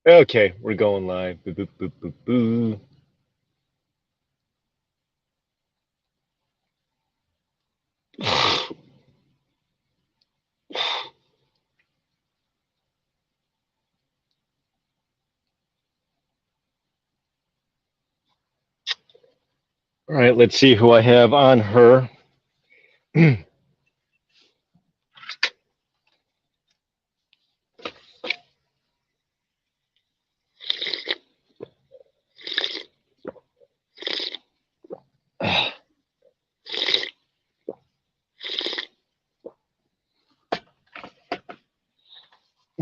Okay, we're going live. Boo, boo, boo, boo, boo. All right, let's see who I have on her.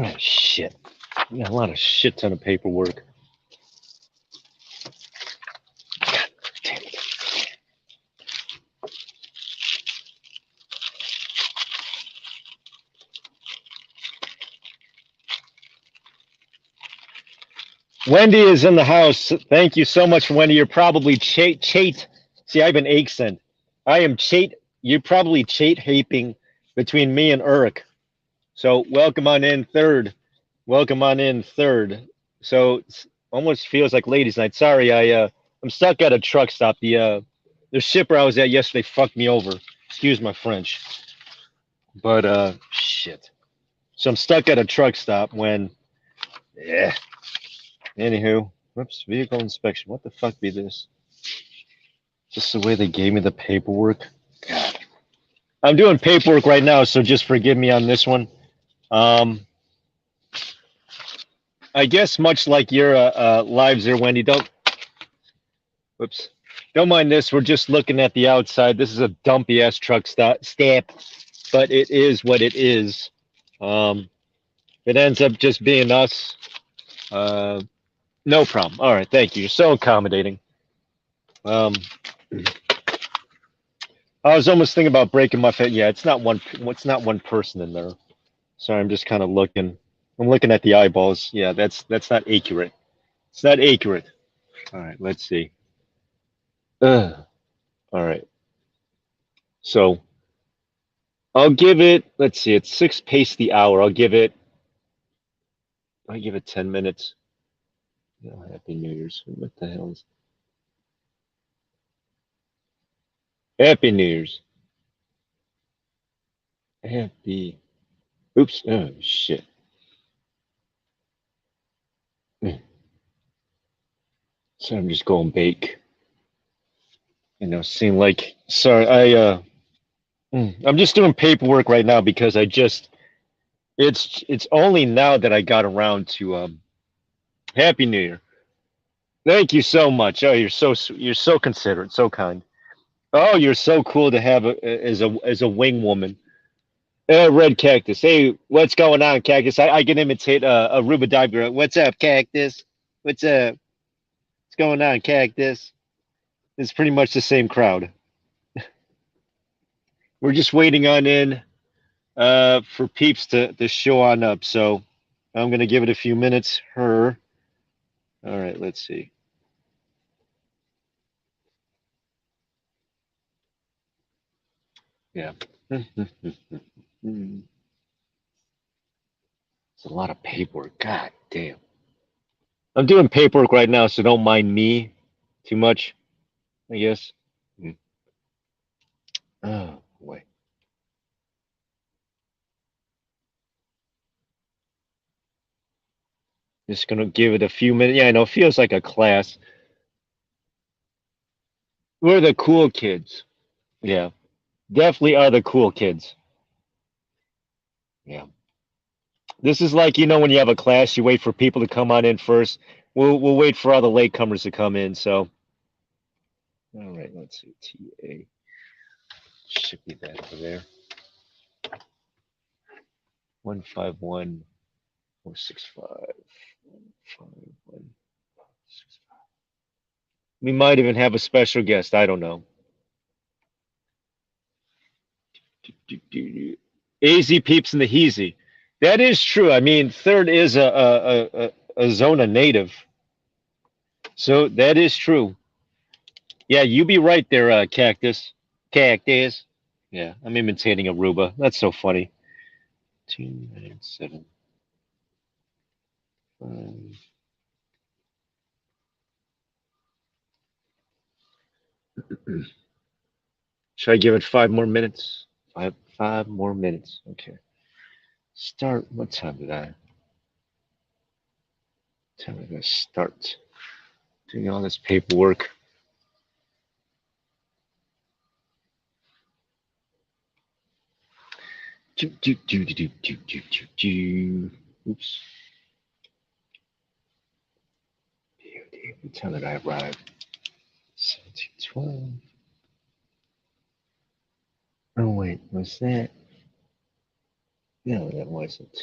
Oh, shit. I got a lot of shit ton of paperwork. Damn it. Wendy is in the house. Thank you so much, Wendy. You're probably chate. See, I've been accent. I am chate. You're probably chate haping between me and Urk. So welcome on in third. Welcome on in third. So almost feels like ladies' night. Sorry, I'm stuck at a truck stop. The shipper I was at yesterday fucked me over. Excuse my French, but shit. So I'm stuck at a truck stop when yeah. Anywho, whoops, vehicle inspection. What the fuck be this? Just the way they gave me the paperwork. God. I'm doing paperwork right now, so just forgive me on this one. Um, I guess much like your lives there, Wendy. Whoops. Don't mind this. We're just looking at the outside. This is a dumpy ass truck stop, but it is what it is. Um, it ends up just being us. Uh, no problem. All right, thank you. You're so accommodating. Um, I was almost thinking about breaking my foot. Yeah, it's not one. It's not one person in there. Sorry, I'm just kind of looking. I'm looking at the eyeballs. Yeah, that's not accurate. It's not accurate. All right, let's see. Ugh. All right, so I'll give it. Let's see. It's six pace the hour. I'll give it. I give it 10 minutes. Oh, Happy New Year's. What the hell is Happy New Year's? Happy. Oops. Oh shit. So I'm just going bake. Seem like. Sorry. I'm just doing paperwork right now because I just. It's only now that I got around to Happy New Year. Thank you so much. Oh, you're so considerate, so kind. Oh, you're so cool to have as a wing woman. Red Cactus. Hey, what's going on, Cactus? I can imitate a Rubadive girl. What's up, Cactus? What's up? What's going on, Cactus? It's pretty much the same crowd. We're just waiting on in for peeps to show on up. So I'm gonna give it a few minutes. Her. All right, let's see. Yeah. It's a lot of paperwork. God damn. I'm doing paperwork right now, so don't mind me too much, I guess. Mm. Oh boy. Just gonna give it a few minutes. Yeah, I know. It feels like a class. We're the cool kids. Yeah, definitely are the cool kids. Yeah. This is like when you have a class, you wait for people to come on in first. We'll wait for all the latecomers to come in. So, all right, let's see. TA should be that over there. 151-465. 151-465. We might even have a special guest. I don't know. AZ peeps in the heezy. That is true. I mean, third is a Zona native, so that is true. Yeah, you be right there, Cactus. Cactus. Yeah, I'm imitating Aruba. That's so funny. 297. Should I give it 5 more minutes? Five more minutes. Okay. Start. What time did I? Time did I start doing all this paperwork? Oops. What time did I arrive? 17:12. Oh wait, was that? No, that wasn't.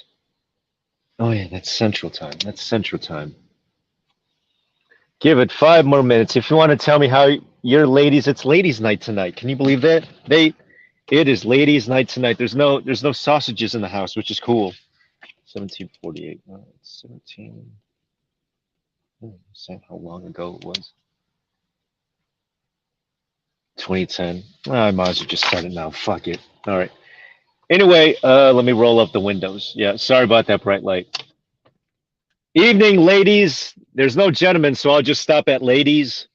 Oh yeah, that's Central Time. That's Central Time. Give it 5 more minutes. If you want to tell me how your ladies, it's ladies' night tonight. Can you believe that? It is ladies' night tonight. There's no sausages in the house, which is cool. 1748. 17. Is that how long ago it was? 2010. I might as well just start it now. Fuck it. All right. Anyway, let me roll up the windows. Yeah, sorry about that bright light. Evening, ladies. There's no gentlemen, so I'll just stop at ladies.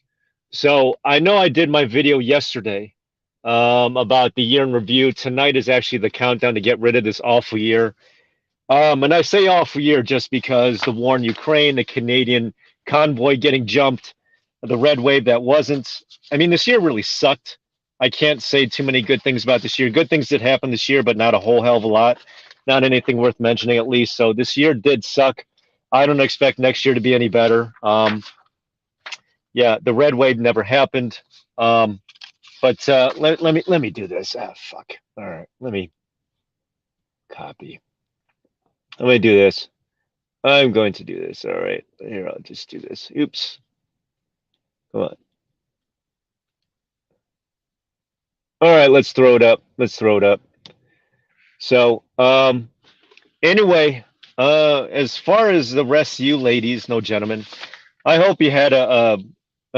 So I know I did my video yesterday about the year in review. Tonight is actually the countdown to get rid of this awful year. And I say awful year just because the war in Ukraine, the Canadian convoy getting jumped, the red wave that wasn't. I mean, this year really sucked. I can't say too many good things about this year. Good things that happened this year, but not a whole hell of a lot. Not anything worth mentioning, at least. So this year did suck. I don't expect next year to be any better. Yeah, the red wave never happened. But let me do this. Ah, fuck. All right, let me copy. Let me do this. I'm going to do this. All right, here I'll just do this. Oops. Come on. All right, let's throw it up. Let's throw it up. So, anyway, as far as the rest of you ladies, no gentlemen, I hope you had a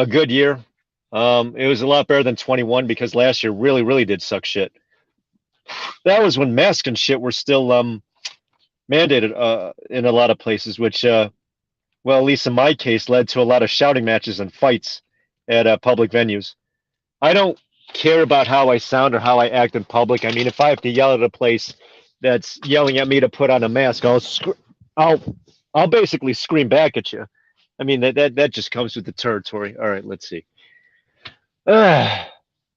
good year. It was a lot better than 21 because last year really did suck shit. That was when masks and shit were still mandated in a lot of places, which well, at least in my case, led to a lot of shouting matches and fights at public venues. I don't care about how I sound or how I act in public. I mean, if I have to yell at a place that's yelling at me to put on a mask, I'll, I'll basically scream back at you. I mean, that just comes with the territory. All right, let's see.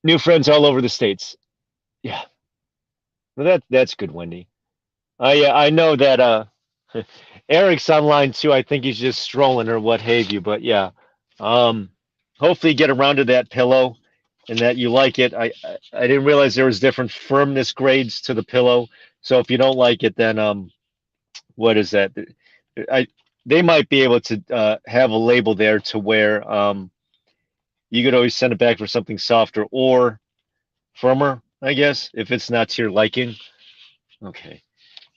New friends all over the states. Yeah, well, that's good, Wendy. I know that Eric's online too. I think he's just strolling or what have you. But yeah, um, hopefully you get around to that pillow and that you like it. I didn't realize there was different firmness grades to the pillow. So if you don't like it, then what is that? I They might be able to have a label there to where you could always send it back for something softer or firmer, I guess, if it's not to your liking. Okay.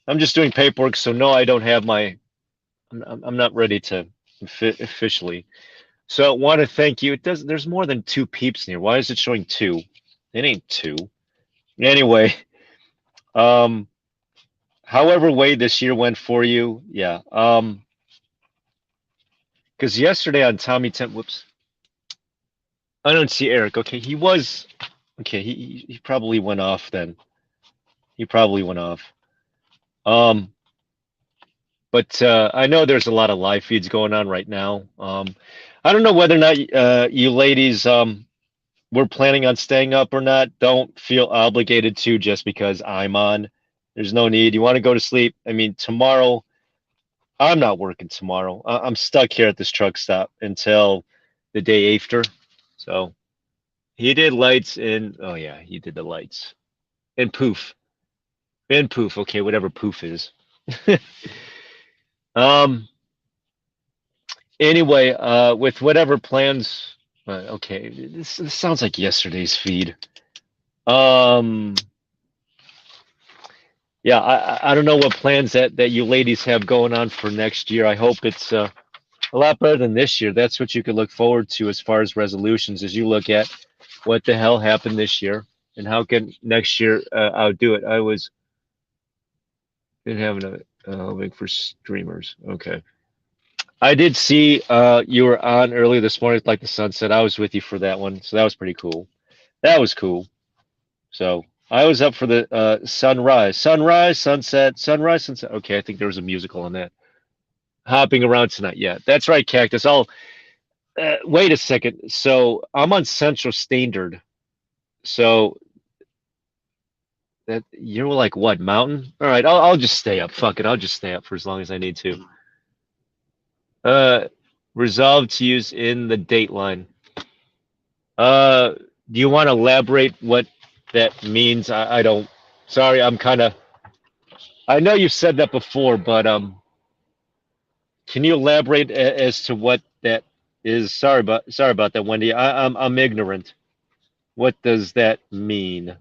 I'm just doing paperwork, so no, I don't have my. I'm not ready to officially. So I want to thank you. It does. There's more than two peeps in here. Why is it showing two? It ain't two. Anyway, um, however way this year went for you, yeah. Because yesterday on Tommy Temp, whoops, I don't see Eric. Okay, he was. Okay, he probably went off then. He probably went off. Um, but I know there's a lot of live feeds going on right now. I don't know whether or not you ladies were planning on staying up or not. Don't feel obligated to just because I'm on. There's no need. You want to go to sleep? I mean, tomorrow, I'm not working tomorrow. I'm stuck here at this truck stop until the day after. So he did lights and oh yeah, he did the lights and poof and poof. Okay, whatever poof is. um. Anyway, with whatever plans. Okay, this sounds like yesterday's feed. Um. Yeah, I don't know what plans that you ladies have going on for next year. I hope it's a lot better than this year. That's what you could look forward to as far as resolutions as you look at what the hell happened this year and how can next year outdo it. I was been having a hoping for streamers. Okay. I did see you were on earlier this morning with like the sunset. I was with you for that one, so that was pretty cool. That was cool. So I was up for the sunrise, sunset, sunrise, sunset. Okay, I think there was a musical on that. Hopping around tonight. Yeah, that's right, Cactus. I'll wait a second. So I'm on Central Standard. So that you're like what mountain? All right, I'll just stay up. Fuck it, I'll just stay up for as long as I need to. Uh, resolved to use in the dateline. Uh, do you want to elaborate what that means? I don't. Sorry, I'm kind of. I know you've said that before, but can you elaborate as to what that is? Sorry about that, Wendy. I'm ignorant. What does that mean?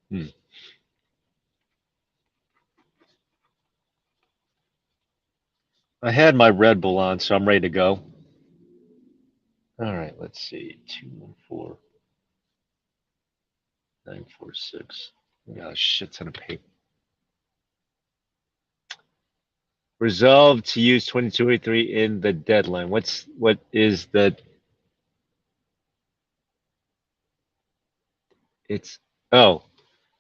Hmm. I had my Red Bull on, so I'm ready to go. All right, let's see. 214-946. Got a shit ton of paper. Resolved to use 2283 in the deadline. What is the it's oh,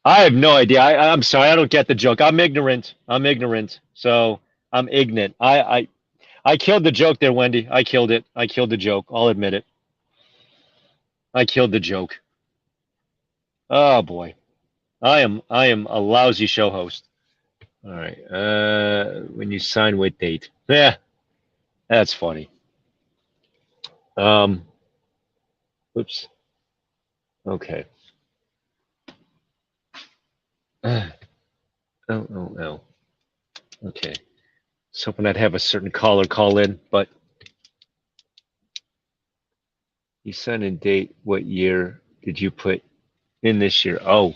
I have no idea. I'm sorry, I don't get the joke. I'm ignorant. I'm ignorant. So I'm ignorant. I killed the joke there, Wendy. I killed it. I killed the joke. I'll admit it. I killed the joke. Oh boy. I am a lousy show host. All right. When you sign with date. Yeah, that's funny. Um, oops. Okay. Oh, oh, oh. Okay. I was hoping I'd have a certain caller call in, but you signed in date. What year did you put in this year? Oh,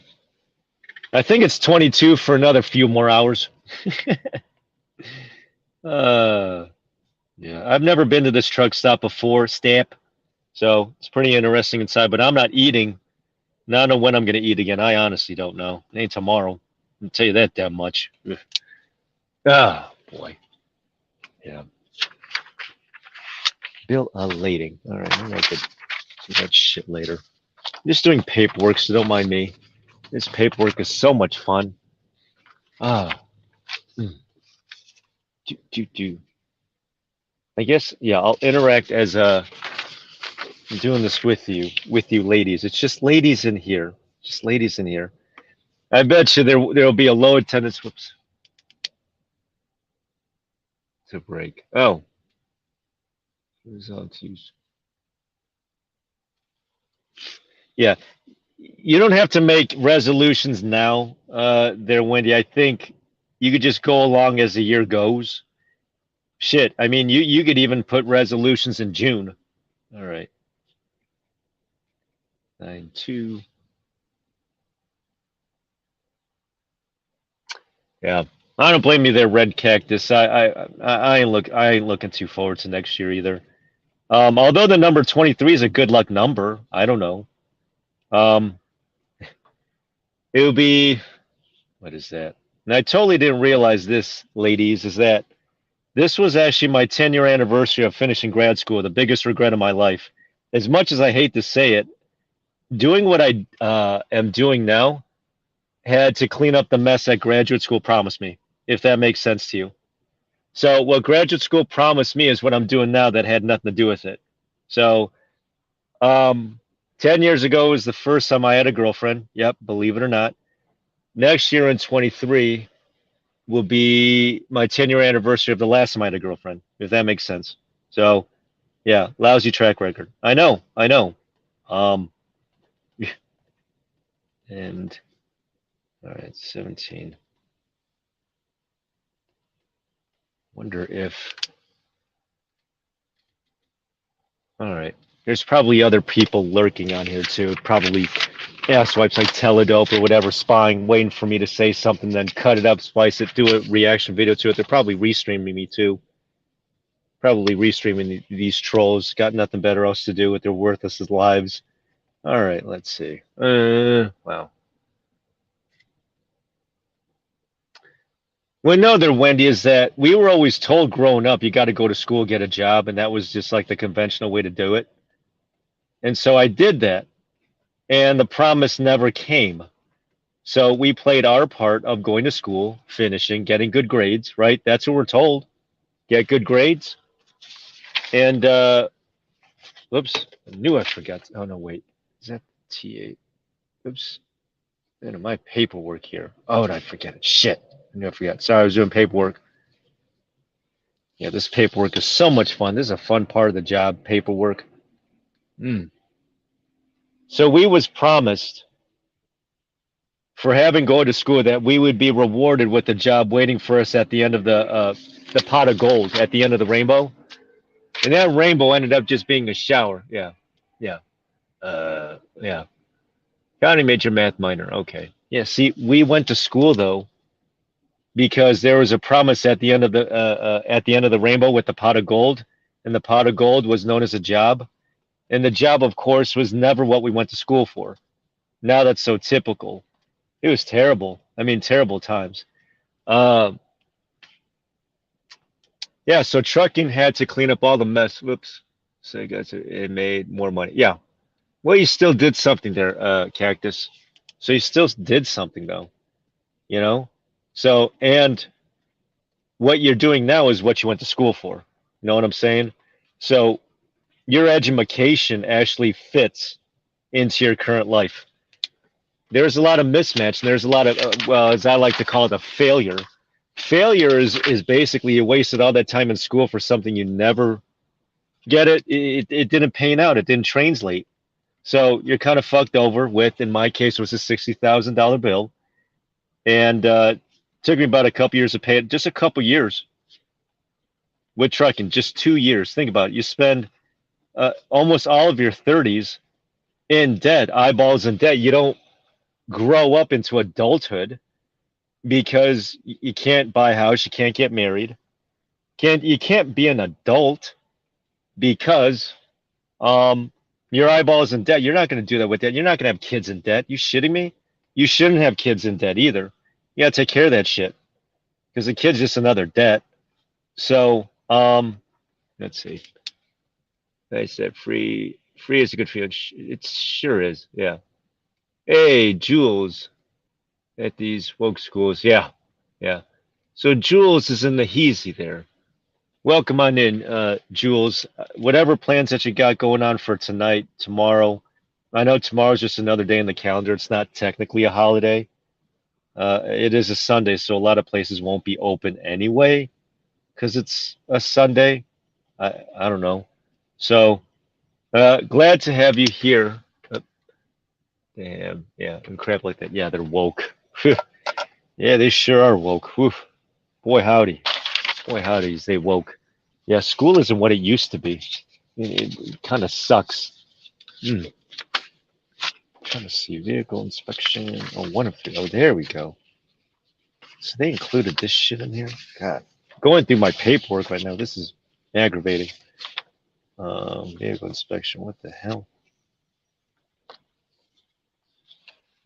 I think it's 22 for another few more hours. uh, yeah, I've never been to this truck stop before, Stamp. So it's pretty interesting inside, but I'm not eating. Now I don't know when I'm going to eat again. I honestly don't know. It ain't tomorrow. I'll tell you that damn much. Ah, boy. Yeah. Bill elating. All right, maybe I could do that shit later. I'm just doing paperwork, so don't mind me. This paperwork is so much fun. Ah, mm, do. I guess yeah. I'll interact as I'm doing this with you ladies. It's just ladies in here. Just ladies in here. I bet you there'll be a low attendance. Whoops. To break. Oh, results use. Yeah, you don't have to make resolutions now, there, Wendy. I think you could just go along as the year goes. Shit, I mean, you could even put resolutions in June. All right, 9-2. Yeah, I don't blame you there, Red Cactus. I ain't looking too forward to next year either. Although the number 23 is a good luck number, I don't know. Um, it would be what is that? And I totally didn't realize this, ladies, is that this was actually my 10-year anniversary of finishing grad school, the biggest regret of my life. As much as I hate to say it, doing what I am doing now had to clean up the mess that graduate school promised me, if that makes sense to you. So, what graduate school promised me is what I'm doing now that had nothing to do with it. So, um, 10 years ago was the first time I had a girlfriend. Yep, believe it or not. Next year in 23 will be my 10-year anniversary of the last time I had a girlfriend, if that makes sense. So, yeah, lousy track record. I know, I know. Um, and all right, 17. Wonder if. All right, there's probably other people lurking on here too. Probably asswipes like Teledope or whatever, spying, waiting for me to say something, then cut it up, splice it, do a reaction video to it. They're probably restreaming me too. Probably restreaming these trolls. Got nothing better else to do with their worthless lives. All right, let's see. Wow. Well, no, there, Wendy, is that we were always told growing up, you got to go to school, get a job, and that was just like the conventional way to do it. And so I did that, and the promise never came. So we played our part of going to school, finishing, getting good grades, right? That's what we're told. Get good grades. And whoops, I knew I forgot. Oh no, wait. Is that T8? Oops. My paperwork here. Oh, did I forget it? Shit. I knew I forgot. Sorry, I was doing paperwork. Yeah, this paperwork is so much fun. This is a fun part of the job, paperwork. Mm. So we was promised for having go to school that we would be rewarded with a job waiting for us at the end of the pot of gold at the end of the rainbow. And that rainbow ended up just being a shower. Yeah. Yeah. Yeah. County major, math minor. Okay. Yeah. See, we went to school though because there was a promise at the end of the rainbow with the pot of gold, and the pot of gold was known as a job, and the job, of course, was never what we went to school for. Now that's so typical. It was terrible. I mean, terrible times. Uh, yeah. So trucking had to clean up all the mess. Whoops. So I guess it made more money. Yeah. Well, you still did something there, Cactus. So you still did something though, you know? So, and what you're doing now is what you went to school for. You know what I'm saying? So your education actually fits into your current life. There's a lot of mismatch, and there's a lot of, well, as I like to call it, a failure. Failure is basically you wasted all that time in school for something you never get it. It didn't pan out. It didn't translate. So you're kind of fucked over with, in my case, was a $60,000 bill. And took me about a couple years to pay it, just a couple years with trucking, just 2 years. Think about it. You spend almost all of your 30s in debt, eyeballs in debt. You don't grow up into adulthood because you can't buy a house, you can't get married, you can't be an adult because your eyeballs in debt. You're not going to do that with that. You're not going to have kids in debt. You shitting me? You shouldn't have kids in debt either. You got to take care of that shit because the kid's just another debt. So let's see. I said free is a good feeling. It sure is. Yeah. Hey, Jules at these woke schools. Yeah. Yeah. So Jules is in the heezy there. Welcome on in, Jules. Whatever plans that you got going on for tonight, tomorrow. I know tomorrow's just another day in the calendar. It's not technically a holiday. It is a Sunday, so a lot of places won't be open anyway because it's a Sunday. I don't know. So glad to have you here. Damn, yeah, and crap like that. Yeah, they're woke. Yeah, they sure are woke. Whew. Boy, howdy. Boy, howdy, is they woke. Yeah, school isn't what it used to be. It kind of sucks. Hmm. Trying to see vehicle inspection. Oh, one of the. Oh, there we go. So they included this shit in here. God, going through my paperwork right now. This is aggravating. Vehicle inspection. What the hell? I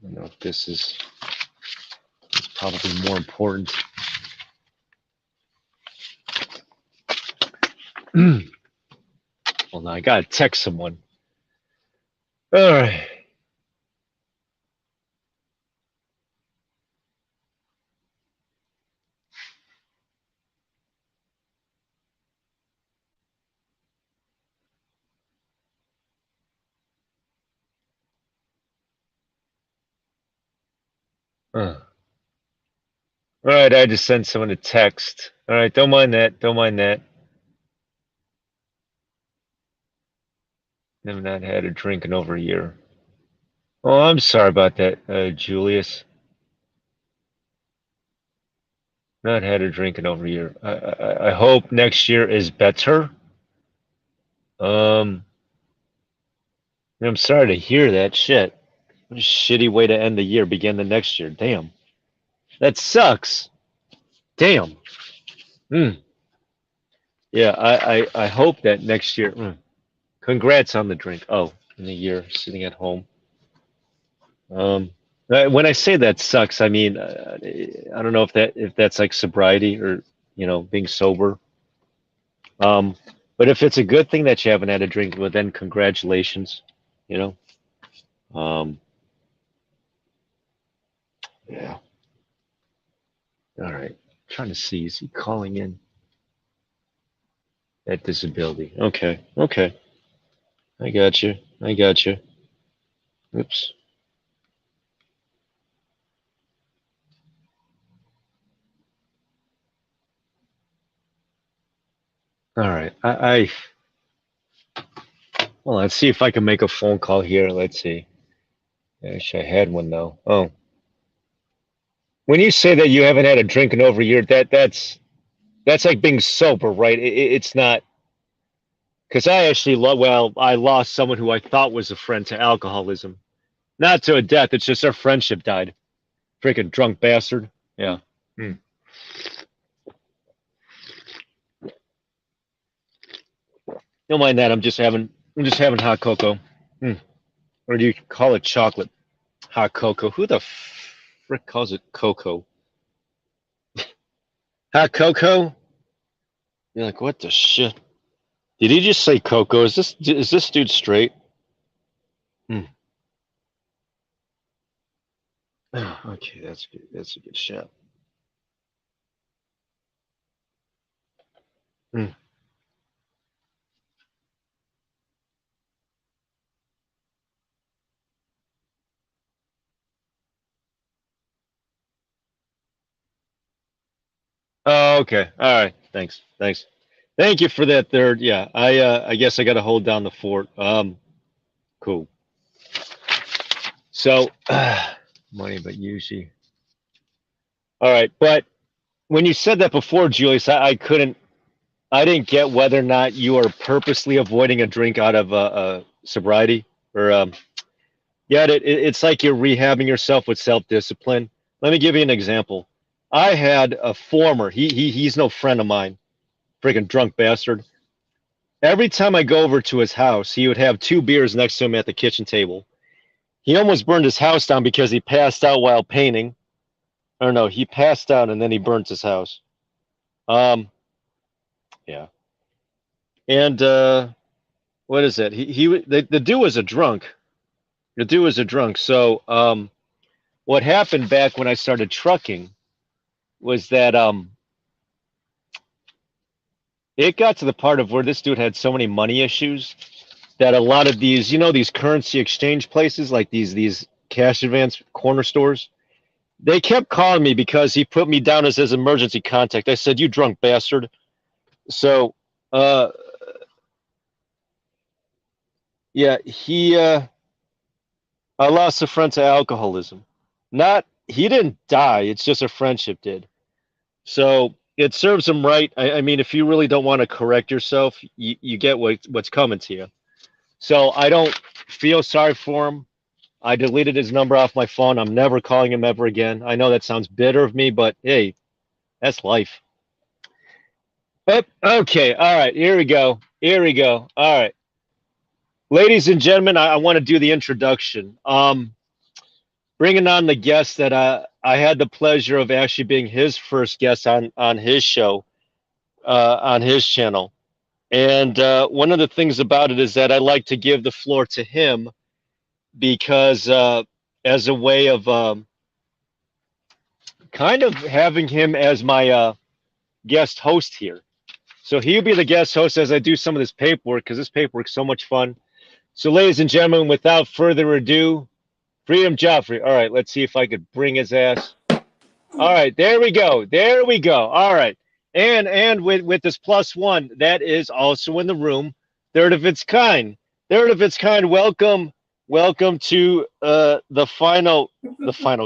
don't know if this is. It's probably more important. Well, now I gotta text someone. All right. All right, I just sent someone a text. All right, don't mind that. Don't mind that. I've not had a drink in over a year. Oh, I'm sorry about that, Julius. Not had a drink in over a year. I hope next year is better. Um, I'm sorry to hear that shit. What a shitty way to end the year, begin the next year. Damn. That sucks. Damn. Mm. Yeah, I hope that next year. Congrats on the drink. Oh, in the year sitting at home. Um, When I say that sucks, I mean I don't know if that's like sobriety or being sober. Um, but if it's a good thing that you haven't had a drink, well then congratulations. You know. Um, yeah. All right. Trying to see. Is he calling in at disability? Okay. Okay. I got you. I got you. Oops. All right. Well, let's see if I can make a phone call here. Let's see. I wish I had one though. Oh, when you say that you haven't had a drink in over a year, that's like being sober, right? It's not because I actually I lost someone who I thought was a friend to alcoholism, not to a death. It's just our friendship died. Freaking drunk bastard. Yeah. Hmm. Don't mind that. I'm just having hot cocoa. Hmm. Or do you call it chocolate? Hot cocoa. Who the frick calls it cocoa? Hot cocoa? You're like, what the shit? Did he just say cocoa? Is this dude straight? Hmm. Okay, that's good. That's a good shot. Hmm. Oh, okay. All right. Thanks. Thanks. Thank you for that third. Yeah, I guess I got to hold down the fort. Cool. So, money, but usually. All right, but when you said that before, Julius, I couldn't. I didn't get whether or not you are purposely avoiding a drink out of sobriety or yeah, it's like you're rehabbing yourself with self-discipline. Let me give you an example. I had a former. He's no friend of mine. Freaking drunk bastard. Every time I go over to his house, he would have two beers next to him at the kitchen table. He almost burned his house down because he passed out while painting. Or no, he passed out and then he burnt his house. Um, yeah. And what is it? The dude was a drunk. The dude was a drunk. So what happened back when I started trucking was that it got to the part of where this dude had so many money issues that a lot of these, these currency exchange places like these cash advance corner stores, they kept calling me because he put me down as his emergency contact. I said, "You drunk bastard." So, uh, yeah, I lost a friend to alcoholism. Not, he didn't die. It's just a friendship did. So it serves him right. I mean, if you really don't want to correct yourself, you get what's coming to you. So I don't feel sorry for him. I deleted his number off my phone. I'm never calling him ever again. I know that sounds bitter of me, but hey, that's life. Okay, all right, here we go. Here we go. All right, ladies and gentlemen, I want to do the introduction. Bringing on the guest that I had the pleasure of actually being his first guest on his show, on his channel. And one of the things about it is that I like to give the floor to him because as a way of kind of having him as my guest host here. So he'll be the guest host as I do some of this paperwork because this paperwork's so much fun. So, ladies and gentlemen, without further ado, Freedom Joffrey. All right, let's see if I could bring his ass. All right, there we go. There we go. All right. And with this plus one, that is also in the room. Third of its kind. Third of its kind. Welcome to the final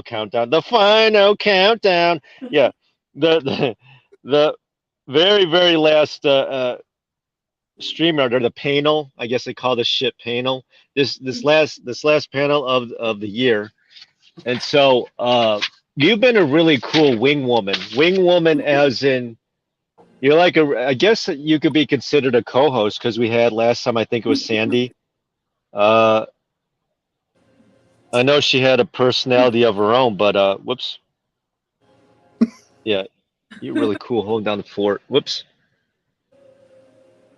countdown. The final countdown. Yeah. The very, very last streamer, or the panel. I guess they call this shit panel. This last panel of the year. And so you've been a really cool wing woman. Wing woman as in you're like I guess you could be considered a co-host because we had last time I think it was Sandy. Uh I know she had a personality of her own, but whoops. Yeah, you're really cool holding down the fort. Whoops.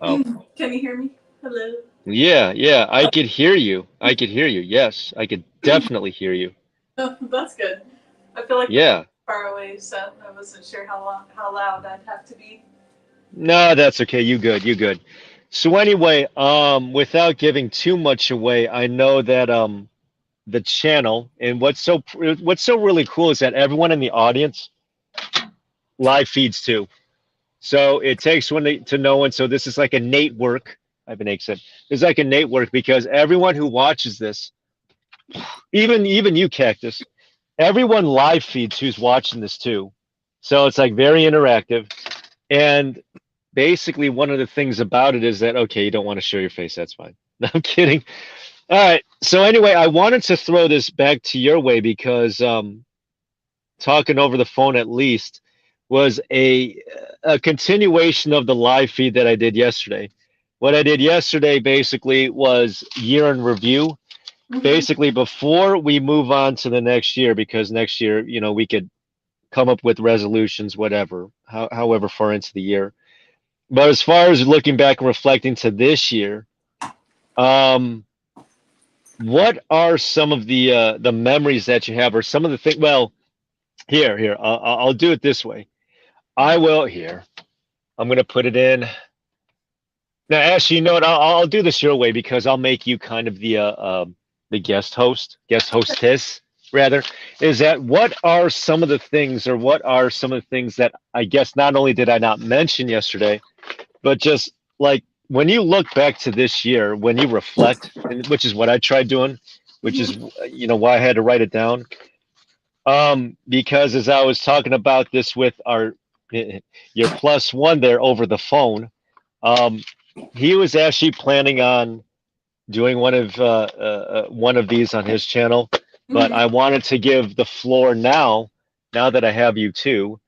Oh. Can you hear me? Hello. Yeah, yeah, I could hear you. I could hear you. Yes, I could definitely hear you. Oh, that's good. I feel like we're Yeah. far away, so I wasn't sure how loud I'd have to be. No, that's okay. You good. You good. So anyway, without giving too much away, I know that the channel and what's so really cool is that everyone in the audience live feeds too. So it takes one to know one. So this is like a Nate work. I've been said. It's like a Nate work because everyone who watches this, even you, Cactus, everyone live feeds who's watching this too. So it's like very interactive. And basically, one of the things about it is that okay, you don't want to show your face. That's fine. No, I'm kidding. All right. So anyway, I wanted to throw this back to your way because talking over the phone at least was a continuation of the live feed that I did yesterday. What I did yesterday basically was year in review. Mm-hmm. Basically, before we move on to the next year, because next year, we could come up with resolutions, whatever, however far into the year. But as far as looking back and reflecting to this year, um, what are some of the memories that you have, or some of the things? Well, here, I'll do it this way. I will here. I'm gonna put it in. Now, actually, you know what? I'll do this your way because I'll make you kind of the guest hostess rather. Is that what are some of the things, or what are some of the things that I guess not only did I not mention yesterday, but just like when you look back to this year, when you reflect, and which is what I tried doing, which Mm-hmm. is why I had to write it down. Because as I was talking about this with our your plus one there over the phone, um, he was actually planning on doing one of these on his channel, but Mm-hmm. I wanted to give the floor now that I have you too,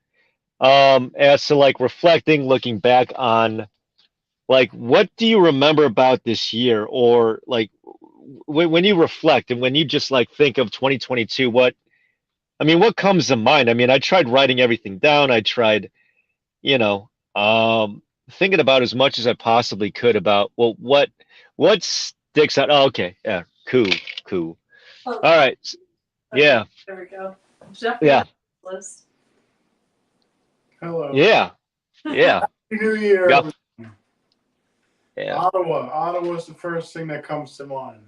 as to like reflecting, looking back on like what do you remember about this year, or like when you reflect and when you just like think of 2022, what comes to mind? I mean, I tried writing everything down. I tried, you know, thinking about as much as I possibly could about, well, what sticks out? Oh, okay, yeah, cool, cool. Oh, All right, okay. yeah, There we go. Definitely yeah, have a list. Hello. yeah, yeah, Happy New Year, yeah, everyone. yeah. Ottawa. Ottawa's the first thing that comes to mind.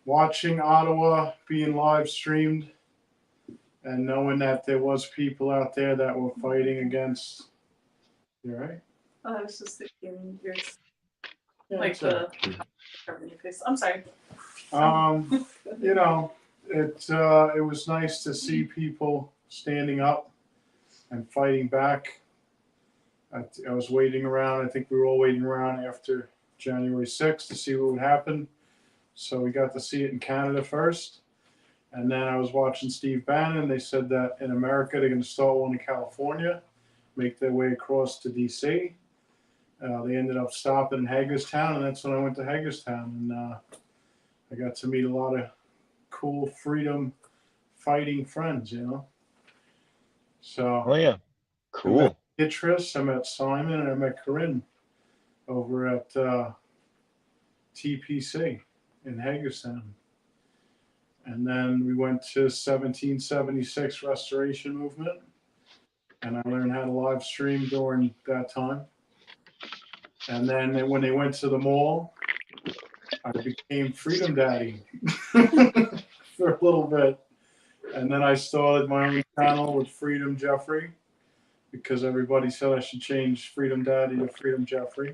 Watching Ottawa being live streamed and knowing that there was people out there that were fighting against. You right? I was just thinking, yours, Yeah, like it's all the covering your face. I'm sorry. right. You know, it was nice to see people standing up and fighting back. I was waiting around. I think we were all waiting around after January 6th to see what would happen. So we got to see it in Canada first. And then I was watching Steve Bannon. They said that in America, they're going to start one in California, make their way across to D.C. They ended up stopping in Hagerstown, and that's when I went to Hagerstown. And I got to meet a lot of cool freedom fighting friends, you know. Oh So yeah, I met cool. Beatrice, I met Simon, and I met Corinne over at TPC in Hagerstown. And then we went to 1776 Restoration Movement, and I learned how to live stream during that time. And then when they went to the mall, I became Freedom Daddy for a little bit. And then I started my own channel with Freedom Jeffrey because everybody said I should change Freedom Daddy to Freedom Jeffrey.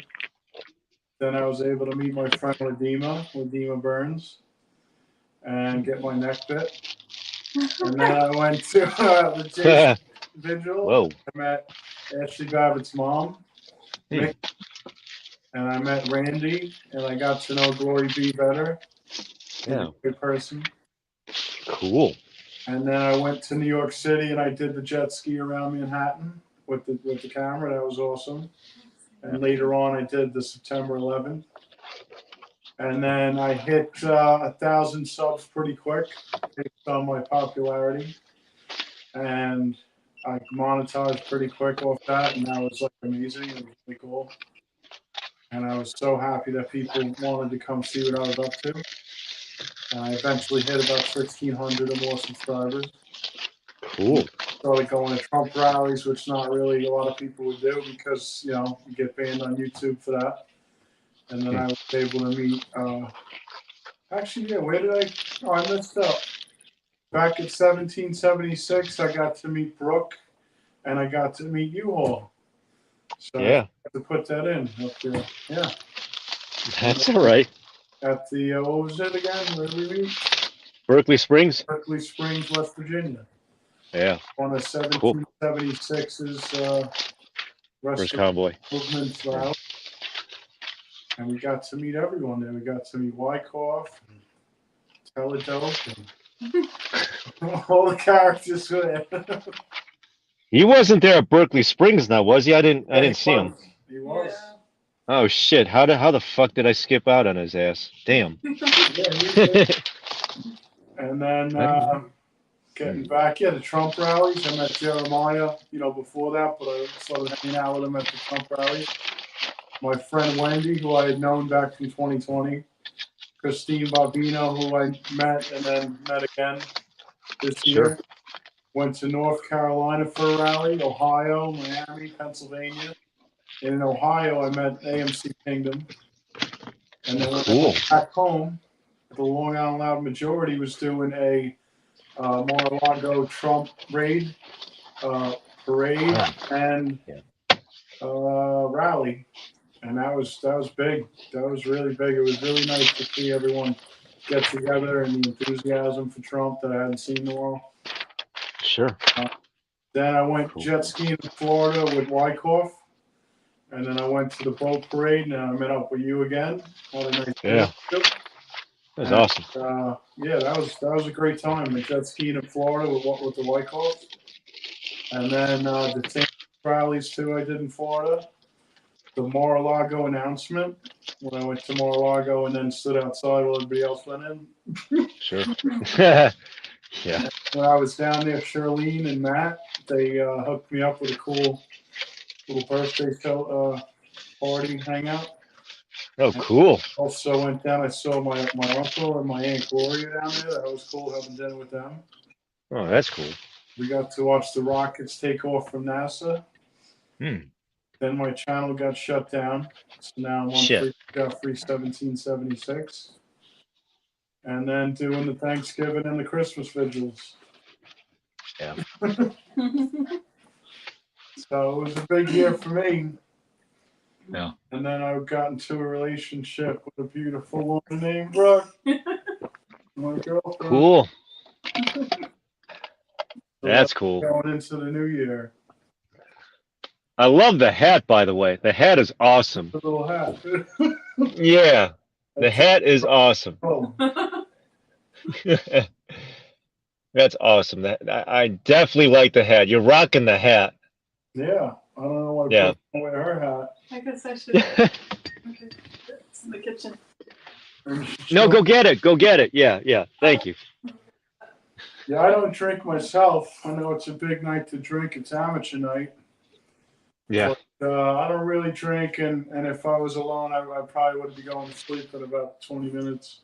Then I was able to meet my friend Ladima Burns, and get my neck bit. And then I went to the Jason Vigil. Whoa. I met Ashley Babbitt's mom, Hmm. Mick, and I met Randy, and I got to know Glory B better. She's a Yeah, good person. cool. And then I went to New York City and I did the jet ski around Manhattan with the camera. That was awesome. Yeah. And later on, I did the September 11th. And then I hit 1,000 subs pretty quick based on my popularity. And I monetized pretty quick off that, and that was like amazing. It was really cool. And I was so happy that people wanted to come see what I was up to. And I eventually hit about 1,600 or more subscribers. Cool. Started going to Trump rallies, which not really a lot of people would do because, you know, you get banned on YouTube for that. And then I was able to meet, actually, yeah, where did I, oh, I messed up. Back in 1776, I got to meet Brooke and I got to meet U-Haul. So Yeah. I have to put that in up there. Yeah. That's all right. At the, what was it again? Where did we meet? Berkeley Springs. Berkeley Springs, West Virginia. Yeah. On a 1776's First convoy. movement route. And we got to meet everyone there. We got to meet Wyckoff, and Teledope, and all the characters were there. He wasn't there at Berkeley Springs now, was he? I didn't see him. He was. Yeah. Oh shit! How the fuck did I skip out on his ass? Damn. Yeah, he did. And then getting back, the Trump rallies. I met Jeremiah, you know, before that, but I started hanging out with him at the Trump rallies. My friend Wendy, who I had known back from 2020. Christine Barbino, who I met and then met again this year. Went to North Carolina for a rally, Ohio, Miami, Pennsylvania. And in Ohio, I met AMC Kingdom. And then when I went back home, the Long Island Loud Majority was doing a Mar-a-Lago Trump raid, parade, and rally. And that was big. That was really big. It was really nice to see everyone get together and the enthusiasm for Trump that I hadn't seen in a while. Sure. Then I went jet skiing in Florida with Wyckoff. And then I went to the boat parade and I met up with you again. Had a nice Yeah. trip. That was awesome. Yeah, that was a great time. The jet skiing in Florida with the Wyckoff. And then the same rallies too I did in Florida. The Mar-a-Lago announcement when I went to Mar-a-Lago and then stood outside while everybody else went in. Sure. Yeah. When I was down there, Charlene and Matt, they hooked me up with a cool little birthday party hangout. Oh, cool. Also went down. I saw my uncle and my aunt Gloria down there. That was cool having dinner with them. Oh, that's cool. We got to watch the rockets take off from NASA. Then my channel got shut down. So now I'm on free 1776. And then doing the Thanksgiving and the Christmas vigils. Yeah. So it was a big year for me. Yeah. And then I got into a relationship with a beautiful woman named Brooke. My girlfriend. Cool. So That's cool. Going into the new year. I love the hat, by the way. The hat is awesome. The little hat. Yeah. The hat is awesome. Oh, That's awesome. I definitely like the hat. You're rocking the hat. yeah. I don't know why Yeah. Brooke don't wear her hat. I guess I should. Okay. It's in the kitchen. No, go get it. Go get it. Yeah, yeah. Thank you. Yeah, I don't drink myself. I know it's a big night to drink. It's amateur night. Yeah. But, I don't really drink, and if I was alone, I probably would be going to sleep in about 20 minutes.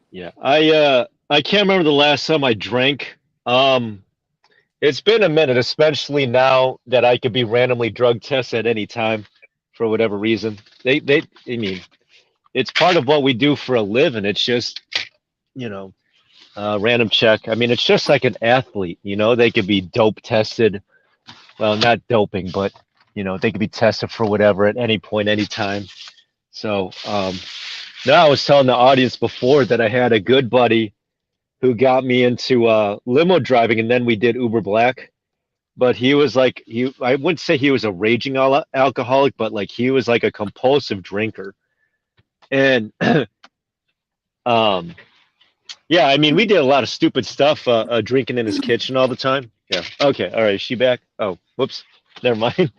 Yeah. I can't remember the last time I drank. It's been a minute, especially now that I could be randomly drug tested at any time for whatever reason. I mean, it's part of what we do for a living. It's just, random check. I mean, it's just like an athlete, they could be dope tested. Well, not doping, but, they could be tested for whatever at any point, anytime. So, now I was telling the audience before that I had a good buddy who got me into limo driving, and then we did Uber Black. But he was like, I wouldn't say he was a raging alcoholic, but like he was like a compulsive drinker. And yeah, I mean, we did a lot of stupid stuff, drinking in his kitchen all the time. Yeah. Okay. All right. Is she back? Oh, whoops. Never mind.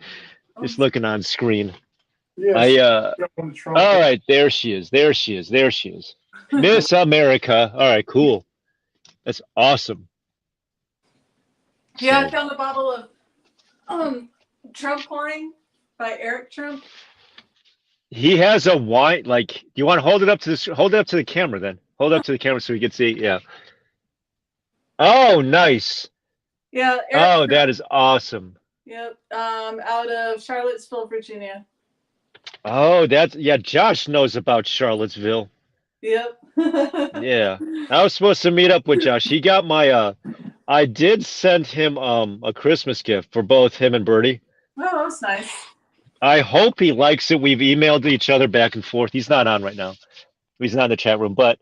Just looking on screen. Yeah. I On the trunk. all right, there she is. There she is. There she is. Miss America. All right, cool. That's awesome. Yeah, I So found a bottle of Trump wine by Eric Trump. he has a wine. Like, do you want to hold it up to this? Hold it up to the camera, then. Hold it up to the camera so we can see. Yeah. Oh, nice. Yeah, Eric Oh, Trump. that is awesome. Yep. Out of Charlottesville, Virginia. Oh, that's yeah. Josh knows about Charlottesville. Yep. Yeah, I was supposed to meet up with Josh. He got my I did send him a Christmas gift for both him and Bertie. Oh, that's nice. I hope he likes it. We've emailed each other back and forth. He's not on right now. He's not in the chat room, but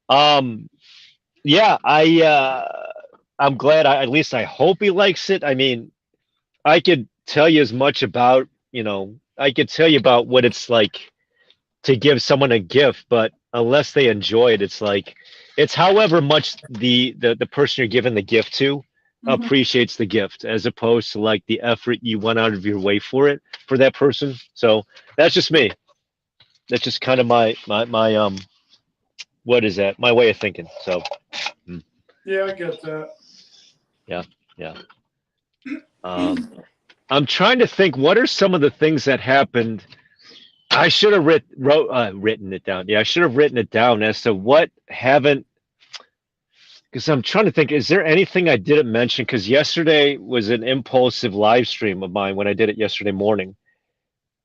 um yeah, I'm glad. At least I hope he likes it. I mean, I could tell you as much about, I could tell you about what it's like to give someone a gift, but unless they enjoy it, it's like it's however much the person you're giving the gift to Mhm. appreciates the gift as opposed to like the effort you went out of your way for it for that person. So that's just me. That's just kind of my what is that? My way of thinking. So Yeah, I get that. yeah, yeah. Um, I'm trying to think what are some of the things that happened. I should have written it down. Yeah, I should have written it down as to what haven't, because I'm trying to think, is there anything I didn't mention? Because yesterday was an impulsive live stream of mine when I did it yesterday morning.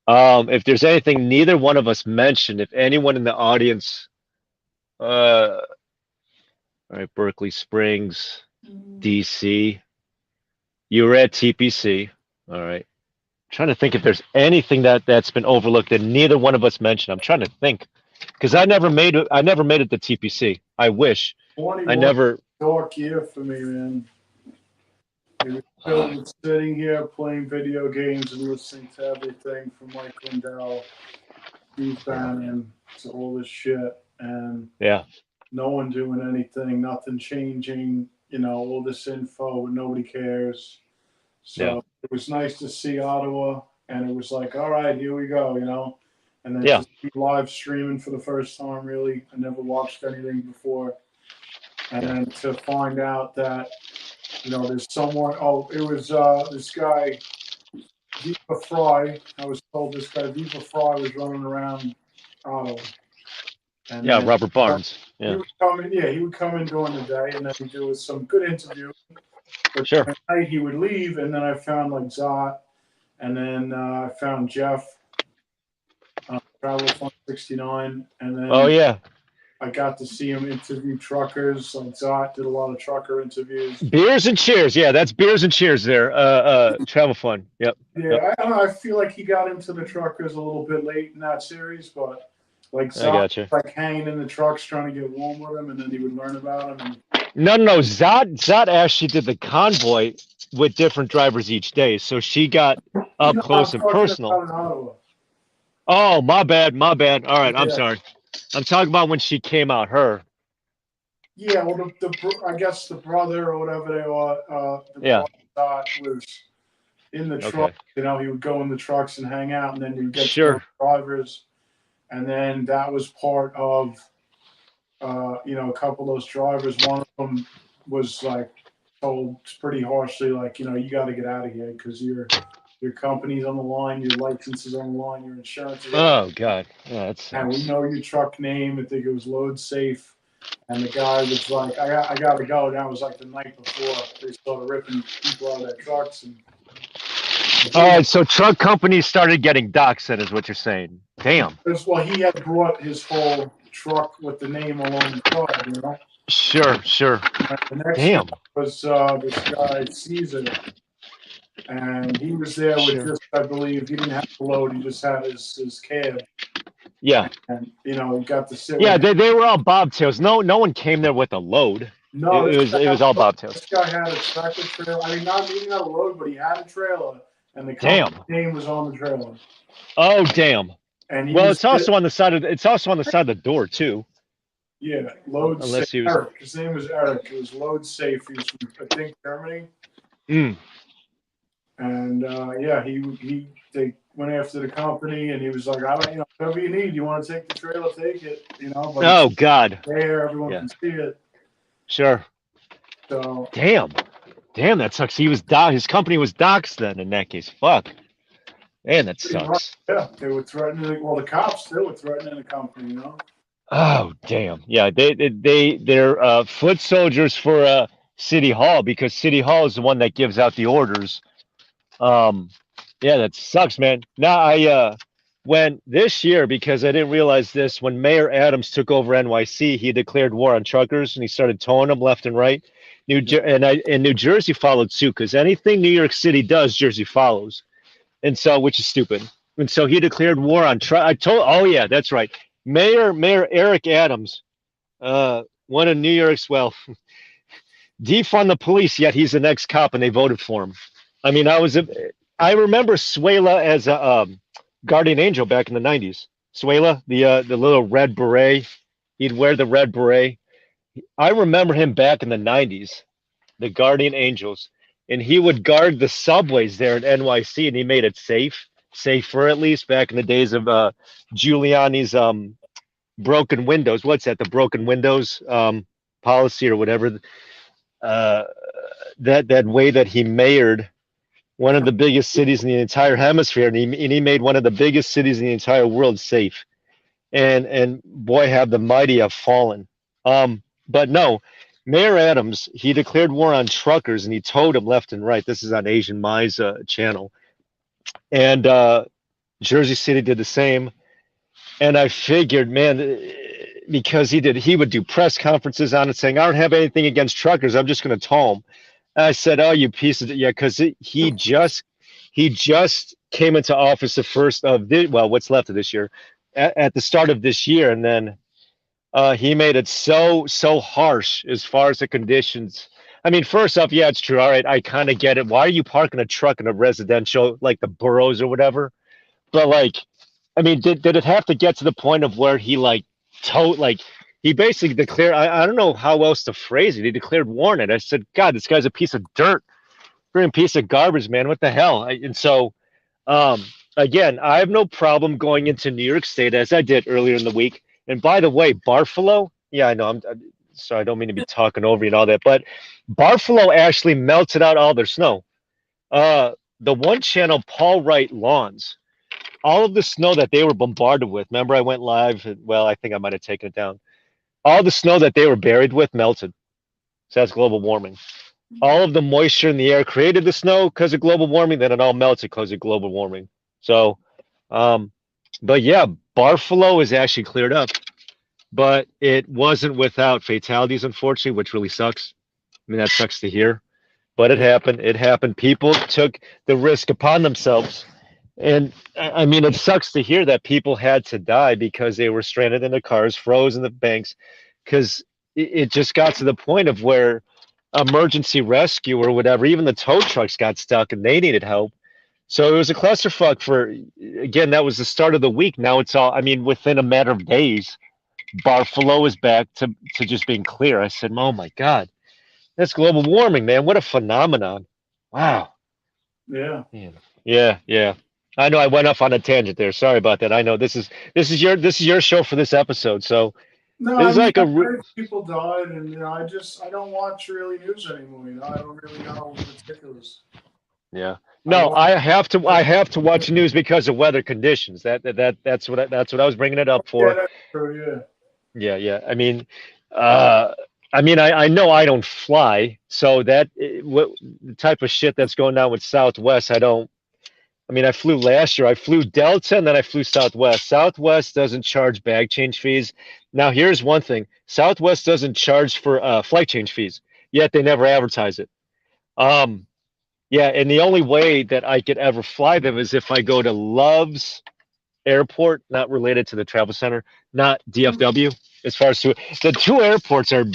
If there's anything neither one of us mentioned, if anyone in the audience, all right, Berkeley Springs, DC, you were at TPC, all right. Trying to think if there's anything that's been overlooked that neither one of us mentioned. I'm trying to think because I never made it. I never made it to TPC. I wish. I 21 never. dark year for me, man. It was filled with sitting here playing video games and listening to everything from Mike Lindell, Steve Bannon, to all this shit, and Yeah. no one doing anything, nothing changing, all this info, and nobody cares. Yeah. So it was nice to see Ottawa, and it was like, all right, here we go, and then Yeah. to see live streaming for the first time, really. I never watched anything before. And then to find out that, there's someone, it was this guy, Viva Fry. I was told this guy, Viva Fry, was running around Ottawa. And Yeah. then Robert Barnes. he Yeah. would come in, he would come in during the day, and then he'd do some good interview. But Sure. at night he would leave, and then I found like Zot, and then I found Jeff, Travel Fund 69, and then Oh yeah. I got to see him interview truckers. Like Zot did a lot of trucker interviews. Beers and cheers. Yeah, that's beers and cheers there. Travel fun. Yep. Yeah, Yep. I don't know. I feel like he got into the truckers a little bit late in that series, but like I Zot gotcha. was like hanging in the trucks trying to get warm with him, and then he would learn about him. No. Zod actually did the convoy with different drivers each day, so she got up close I'm and talking personal. about in Ottawa. Oh, my bad. My bad. All right, I'm Yeah. sorry. I'm talking about when she came out. Her. Yeah, well, I guess the brother or whatever they are, Yeah. Zot was in the truck. Okay. He would go in the trucks and hang out, and then you'd get Sure. drivers, and then that was part of, a couple of those drivers. One of them was like told pretty harshly, like, you got to get out of here because your company's on the line, your license is on the line, your insurance is on the line. Oh God. Yeah, that's. And we know your truck name. I think it was Load Safe. And the guy was like, I got to go. That was like the night before they started ripping people out of their trucks. And All right, so truck companies started getting doxed, is what you're saying. Damn. well, he had brought his whole truck with the name along the side, Sure. And the next Damn. was this guy, Caesar. And he was there with Sure. just, I believe, he didn't have to load. He just had his cab. Yeah. And, he got to sit Yeah, with they were all bobtails. No one came there with a load. No, It was all bobtails. This guy had a tractor trailer. I mean, not even a load, but he had a trailer, and the Damn. company name was on the trailer. Oh damn. And he Well, was it's also on the side of the door too. Yeah, Load Unless Safe. he was- Eric. His name was Eric. It was Load Safe. He was from, I think, Germany. Mm. And yeah, they went after the company, and he was like, I don't, whatever you need, you want to take the trailer, take it, but Oh it's God. there, everyone Yeah. can see it. Sure. So Damn. Damn, that sucks. His company was doxxed then in that case. Fuck. Man, that pretty much, sucks. yeah, they were threatening. Well, the cops they were threatening the company. Oh, damn. Yeah, they're foot soldiers for City Hall because City Hall is the one that gives out the orders. Um, yeah, that sucks, man. Now when this year, because I didn't realize this, when Mayor Adams took over NYC, he declared war on truckers and he started towing them left and right. And New Jersey followed suit because anything New York City does, Jersey follows, and so which is stupid. And so he declared war on truck. Oh yeah, that's right. Mayor Eric Adams, one of New York's defund the police. Yet he's an ex-cop, and they voted for him. I mean, I remember Suela as a guardian angel back in the '90s. Suela, the little red beret, he'd wear the red beret. I remember him back in the '90s, the guardian angels, and he would guard the subways there in NYC, and he made it safer at least back in the days of Giuliani's broken windows. What's that? The broken windows policy or whatever. That way that he mayored one of the biggest cities in the entire hemisphere, and he made one of the biggest cities in the entire world safe. And boy, have the mighty have fallen. But no, Mayor Adams, he declared war on truckers and he towed them left and right. This is on Asian Mai's channel, and Jersey City did the same. And I figured, man, because he would do press conferences on it saying, I don't have anything against truckers. I'm just going to tow them. And I said, oh, you piece of, yeah, because he just came into office the first of what's left of this year at the start of this year. And then he made it so harsh as far as the conditions. I mean, first off, yeah, it's true. All right, I kind of get it. Why are you parking a truck in a residential, like the boroughs or whatever? But like, I mean, did it have to get to the point of where he he basically declared, I don't know how else to phrase it. He declared war on it. I said, God, this guy's a piece of dirt, freaking piece of garbage, man. What the hell? And so, again, I have no problem going into New York State as I did earlier in the week. And by the way, Barfalo, yeah, I know. I'm sorry, I don't mean to be talking over you and all that, but Barfalo actually melted out all their snow. The one channel, Paul Wright Lawns, all of the snow that they were bombarded with. Remember, I went live. Well, I think I might have taken it down. All the snow that they were buried with melted. So that's global warming. All of the moisture in the air created the snow because of global warming. Then it all melted because of global warming. So, but yeah, Barfalo is actually cleared up, but it wasn't without fatalities, unfortunately, which really sucks. I mean, that sucks to hear, but it happened. It happened. People took the risk upon themselves. And I mean, it sucks to hear that people had to die because they were stranded in the cars, froze in the banks, because it just got to the point of where emergency rescue or whatever, even the tow trucks got stuck and they needed help. So it was a clusterfuck again, that was the start of the week. Now it's all, I mean, within a matter of days, Barfalo is back to just being clear. I said, oh my God, that's global warming, man. What a phenomenon. Wow. Yeah. Yeah. I know I went off on a tangent there. Sorry about that. I know this is your show for this episode. So No, it's like people died, and I don't watch really news anymore. I don't really know the particulars. Yeah. No, I have to watch news because of weather conditions. That's what I was bringing it up for. Yeah, that's true. Yeah. Yeah. I know I don't fly, so the type of shit that's going on with Southwest, I flew last year. I flew Delta and then I flew Southwest. Southwest doesn't charge bag change fees. Now, here's one thing. Southwest doesn't charge for flight change fees, yet they never advertise it. Yeah, and the only way that I could ever fly them is if I go to Love's Airport, not related to the travel center, not DFW. As far as the two airports are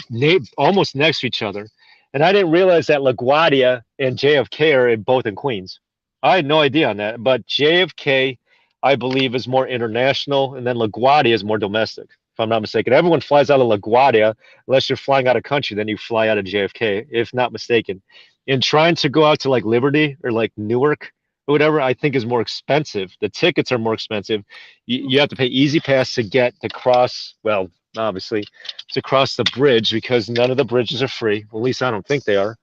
almost next to each other. And I didn't realize that LaGuardia and JFK are both in Queens. I had no idea on that, but JFK, I believe, is more international, and then LaGuardia is more domestic, if I'm not mistaken. Everyone flies out of LaGuardia, unless you're flying out of country, then you fly out of JFK, if not mistaken. And trying to go out to like Liberty or like Newark or whatever, I think is more expensive. The tickets are more expensive. You have to pay Easy Pass to get to cross, well, obviously, to cross the bridge because none of the bridges are free. Well, at least I don't think they are.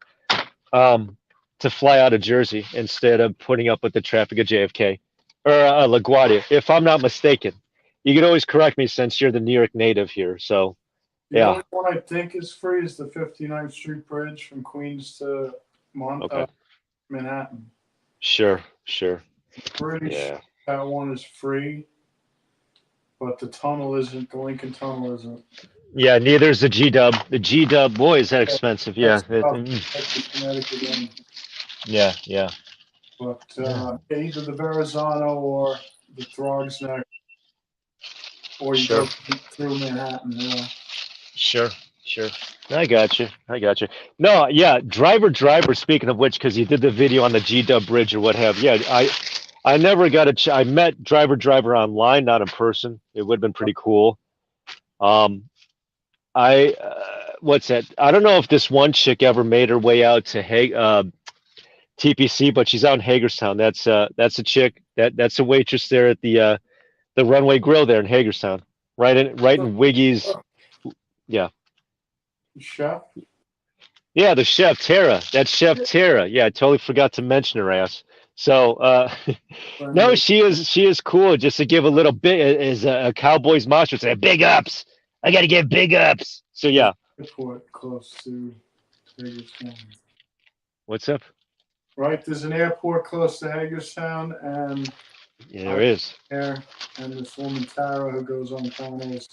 To fly out of Jersey instead of putting up with the traffic of JFK or LaGuardia, if I'm not mistaken. You can always correct me since you're the New York native here. So, The yeah. only one I think is free is the 59th Street Bridge from Queens to Okay. Manhattan. Sure. Pretty Yeah. sure that one is free, but the tunnel isn't. The Lincoln Tunnel isn't. Yeah, neither is the G Dub. The G Dub, boy, is that expensive. Yeah. That's tough. That's the Connecticut one. Yeah. But either the Verrazano or the Throgs Neck, or you Sure. go through Manhattan. Yeah. Sure. I got you. No, yeah, driver. Speaking of which, because you did the video on the G Dub Bridge or what have you. Yeah, I never got I met driver online, not in person. It would have been pretty cool. I what's that? I don't know if this one chick ever made her way out to TPC, but she's out in Hagerstown. That's a chick that's a waitress there at the Runway Grill there in Hagerstown, right in Wiggy's. Yeah. Chef. Yeah, the chef Tara. That's Chef Tara. Yeah, I totally forgot to mention her ass. So no, she is cool. Just to give a little bit as a Cowboys monster say, big ups. I got to give big ups. So yeah. Airport close to Hagerstown. What's up? Right, there's an airport close to Hagerstown, and Yeah, there is. and this woman Tara who goes on panels.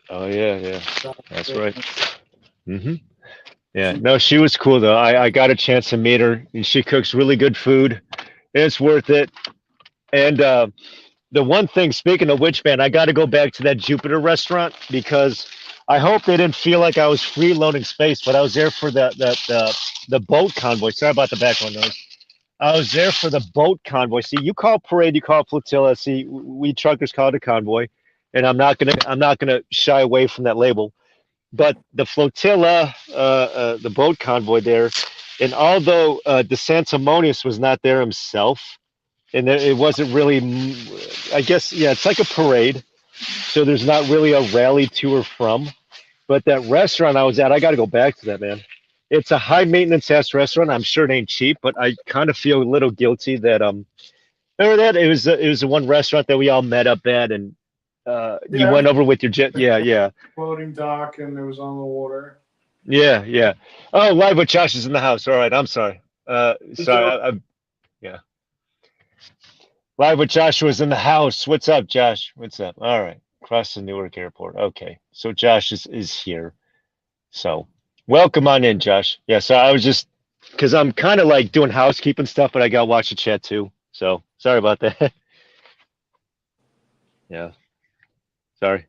Oh yeah. That's right. Yeah, no, she was cool though. I got a chance to meet her. And she cooks really good food. It's worth it. And the one thing, speaking of which, man, I got to go back to that Jupiter restaurant because I hope they didn't feel like I was freeloading space, but I was there for the boat convoy. Sorry about the background noise. I was there for the boat convoy. See, you call it parade, you call it flotilla. See, we truckers call it a convoy, and I'm not gonna shy away from that label. But the flotilla, the boat convoy there, and although De Santimonious was not there himself, and it wasn't really, I guess, yeah, it's like a parade, so there's not really a rally to or from. But that restaurant I was at, I got to go back to that, man. It's a high maintenance ass restaurant. I'm sure it ain't cheap, but I kind of feel a little guilty that remember that it was the one restaurant that we all met up at, and you went over with your jet. Yeah. Floating dock, and it was on the water. Yeah. Oh, live with Josh is in the house. All right, I'm sorry. Sorry. Yeah. Live with Joshua's in the house. What's up, Josh? What's up? All right. Across the Newark Airport. Okay. So Josh is here. So welcome on in, Josh. Yeah, so I was just because I'm kind of like doing housekeeping stuff, but I got to watch the chat too. So sorry about that. Yeah. Sorry.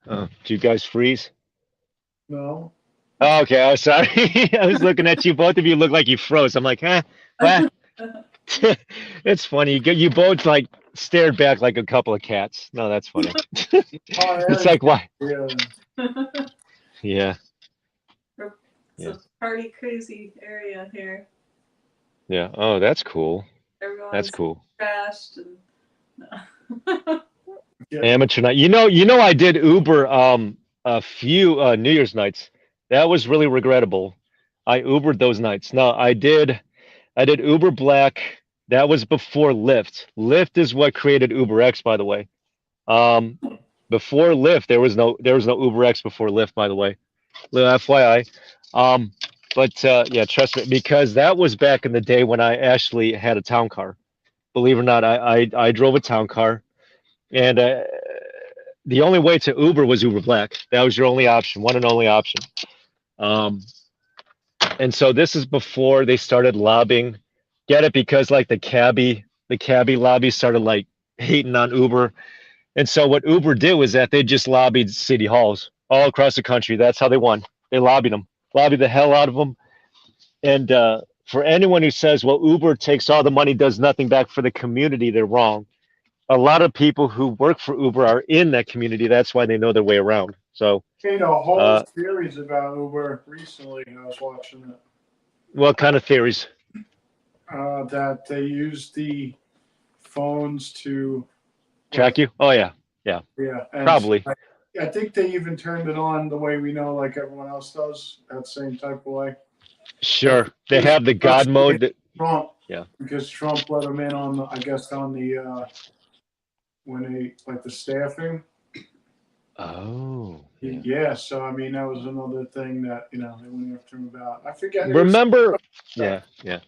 Oh, did you guys freeze? No. Oh, okay. I was sorry. I was looking at you. Both of you look like you froze. I'm like, huh? What? It's funny. You both like stared back like a couple of cats. No, that's funny. It's like, why? Yeah. It's a party crazy area here. Yeah. Oh, that's cool. Everyone's That's cool. crashed and Amateur night. You know, I did Uber a few New Year's nights. That was really regrettable. I Ubered those nights. No, I did Uber Black. That was before Lyft. Lyft is what created Uber X, by the way. Before Lyft, there was no Uber X before Lyft, by the way. Little FYI. But yeah, trust me, because that was back in the day when I actually had a town car. Believe it or not, I drove a town car, and the only way to Uber was Uber Black. That was your only option, one and only option. And so this is before they started lobbying. Get it? Because like the cabbie lobby started like hating on Uber. And so what Uber did was that they just lobbied city halls all across the country. That's how they won. They lobbied the hell out of them. And for anyone who says, well, Uber takes all the money, does nothing back for the community, they're wrong. A lot of people who work for Uber are in that community. That's why they know their way around. So, Made a whole uh, series about Uber recently. I was watching it. what kind of theories? That they use the phones to, Track like, you? Oh yeah, yeah, yeah, and probably. I think they even turned it on the way we know, like everyone else does, that same type of way. Sure, they have the God Especially mode. That, Trump, yeah. because Trump let him in on, I guess, on the when they like the staffing. Oh, yeah. Yeah, so I mean that was another thing that they went after him about. I forget. It was Remember? Yeah, yeah.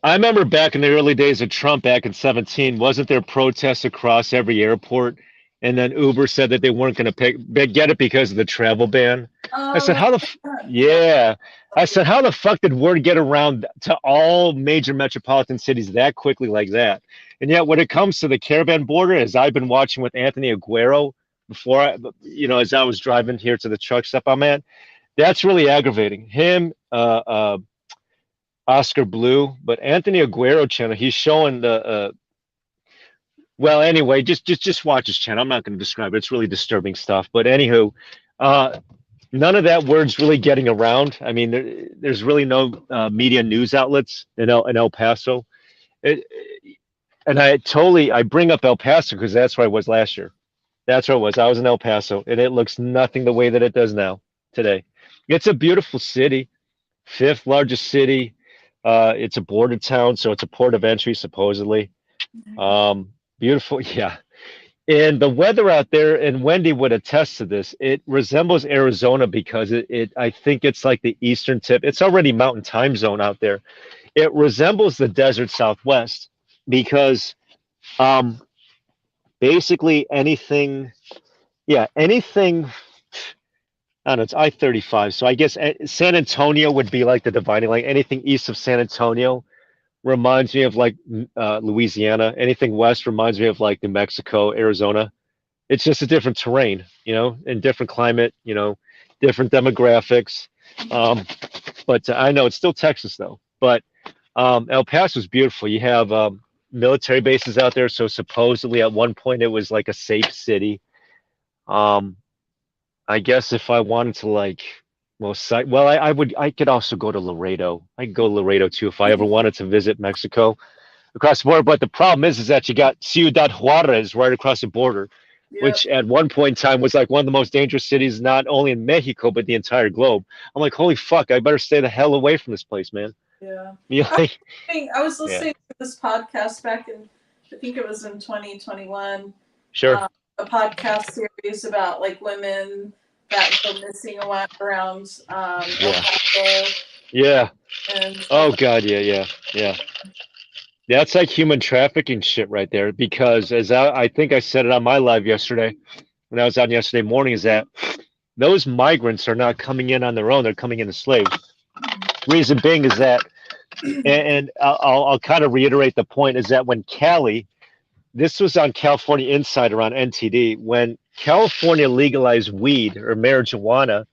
I remember back in the early days of Trump, back in 17, wasn't there protests across every airport? And then Uber said that they weren't going to get it because of the travel ban. I said, Oh, how the, yeah. yeah. I said, how the fuck did word get around to all major metropolitan cities that quickly like that? And yet, when it comes to the caravan border, as I've been watching with Anthony Aguero before, as I was driving here to the truck stop I'm at, that's really aggravating. Him, Oscar Blue, but Anthony Aguero channel, he's showing the well, anyway, just watch his channel. I'm not going to describe it. It's really disturbing stuff. But anywho, uh, none of that word's really getting around. I mean, there's really no media news outlets in El Paso. It, and I bring up El Paso because that's where I was last year. That's where I was. I was in El Paso, and it looks nothing the way that it does now today. It's a beautiful city, fifth largest city. It's a border town, so it's a port of entry supposedly. Beautiful, yeah. And the weather out there, and Wendy would attest to this, it resembles Arizona because I think it's like the eastern tip. It's already mountain time zone out there. It resembles the desert Southwest because um, basically anything, yeah, anything, I don't know, it's I-35. So I guess San Antonio would be like the dividing line. Anything east of San Antonio reminds me of like Louisiana. Anything west reminds me of like New Mexico, Arizona. It's just a different terrain, and different climate, different demographics. Um, but I know it's still Texas though. But El Paso is beautiful. You have military bases out there, so supposedly at one point it was like a safe city. Um, I guess if I wanted to like, well, I could also go to Laredo. I could go to Laredo too if I ever wanted to visit Mexico across the border. But the problem is that you got Ciudad Juarez right across the border, Yep. which at one point in time was like one of the most dangerous cities, not only in Mexico, but the entire globe. I'm like, holy fuck, I better stay the hell away from this place, man. Yeah. You like, I was yeah, listening to this podcast back in, I think it was in 2021, sure. a podcast series about like women that go missing around El Yeah. Paso Yeah. and stuff Oh, like God. Yeah. Yeah. Yeah. That's like human trafficking shit right there. Because as I think I said it on my live yesterday, when I was on yesterday morning, is that those migrants are not coming in on their own. They're coming in as slaves. Reason being is that, and I'll kind of reiterate the point, is that when Cali, this was on California Insider on NTD, when California legalized weed or marijuana,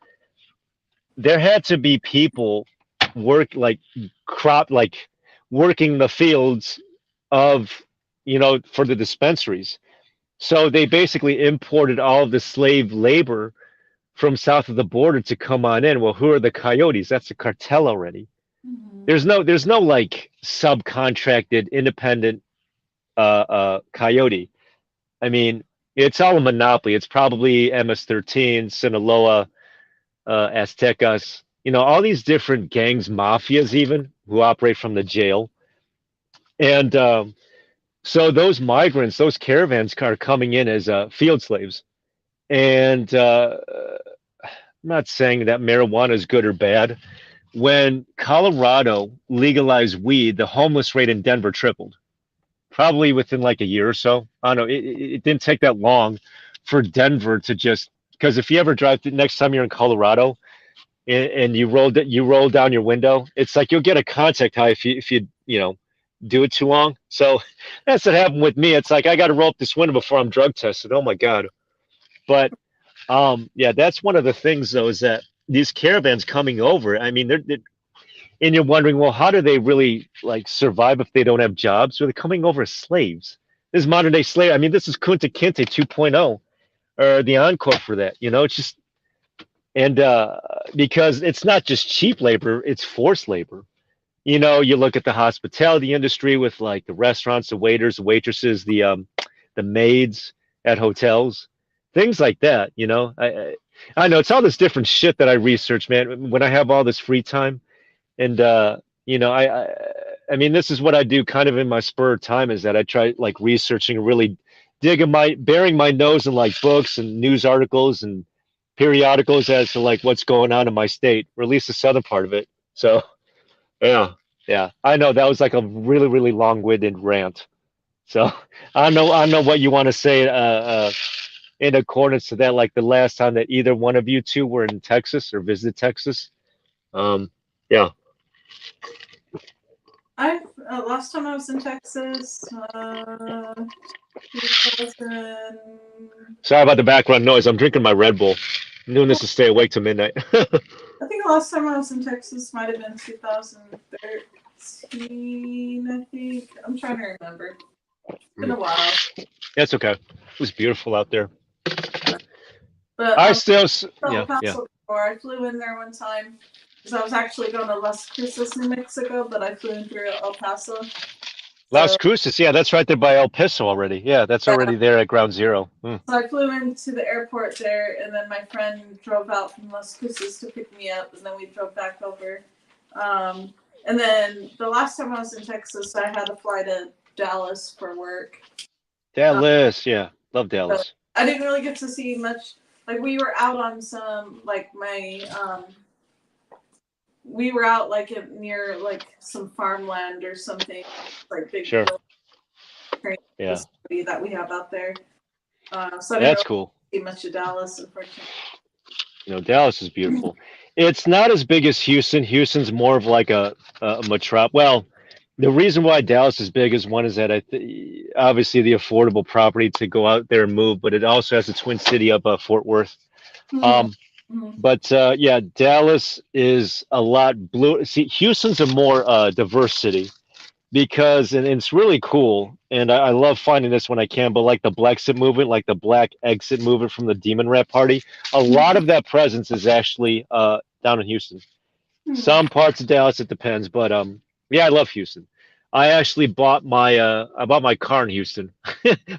there had to be people work like crop like working the fields of for the dispensaries. So they basically imported all of the slave labor from south of the border to come on in. Well, who are the coyotes? That's a cartel already. Mhm. There's no like subcontracted independent coyote. I mean, it's all a monopoly. It's probably MS-13, Sinaloa, Aztecas, all these different gangs, mafias even, who operate from the jail. And so those migrants, those caravans are coming in as field slaves. And I'm not saying that marijuana is good or bad. When Colorado legalized weed, the homeless rate in Denver tripled, probably within like a year or so. I don't know. It didn't take that long for Denver to just, because if you ever drive next time you're in Colorado, and you roll down your window, it's like you'll get a contact high if you do it too long. So that's what happened with me. It's like I got to roll up this window before I'm drug tested. Oh my god! But yeah, that's one of the things though, is that these caravans coming over. I mean, and you're wondering, well, how do they really like survive if they don't have jobs? Well, they're coming over as slaves. This is modern day slave. I mean, this is Kunta Kinte 2.0, or the encore for that. It's just And because it's not just cheap labor, it's forced labor. You know, you look at the hospitality industry with like the restaurants, the waiters, the waitresses, the maids at hotels, things like that. You know, I know it's all this different shit that I research, man. When I have all this free time, and you know, I mean, this is what I do kind of in my spur of time is that I try like researching, really digging burying my nose in like books and news articles and periodicals as to like what's going on in my state, or at least the southern part of it. So yeah, yeah, I know that was like a really, really long-winded rant. So I know what you want to say in accordance to that. Like the last time that either one of you two were in Texas or visited Texas. Um, yeah. I last time I was in Texas, 2000. Sorry about the background noise. I'm drinking my Red Bull. I'm doing this to stay awake till midnight. I think the last time I was in Texas might have been 2013. I think I'm trying to remember. It's been a while, That's okay. It was beautiful out there. but I I still, was in yeah, El Paso yeah. before. I flew in there one time because I was actually going to Las Cruces, New Mexico, but I flew in through El Paso. Las So, Cruces, yeah, that's right there by El Paso already. Yeah, that's yeah. already there at ground zero. Hmm. So I flew into the airport there, and then my friend drove out from Las Cruces to pick me up, and then we drove back over. And then the last time I was in Texas, I had to fly to Dallas for work. Dallas, yeah, love So Dallas. I didn't really get to see much. Like we were out on some, like we were out like near like some farmland or something, like big Sure. train Yeah, facility that we have out there. So I didn't that's really cool. see much of Dallas, unfortunately. You know, Dallas is beautiful. It's not as big as Houston. Houston's more of like a metrop. Well, the reason why Dallas is big is one is that obviously the affordable property to go out there and move, but it also has a twin city of Fort Worth. Mhm. Um, but yeah, Dallas is a lot blue. See, Houston's a more diverse city because, and it's really cool. And I love finding this when I can, but like the Blexit movement, like the Black Exit movement from the Demon Rat Party, a lot of that presence is actually down in Houston. Some parts of Dallas, it depends, but yeah, I love Houston. I bought my car in Houston.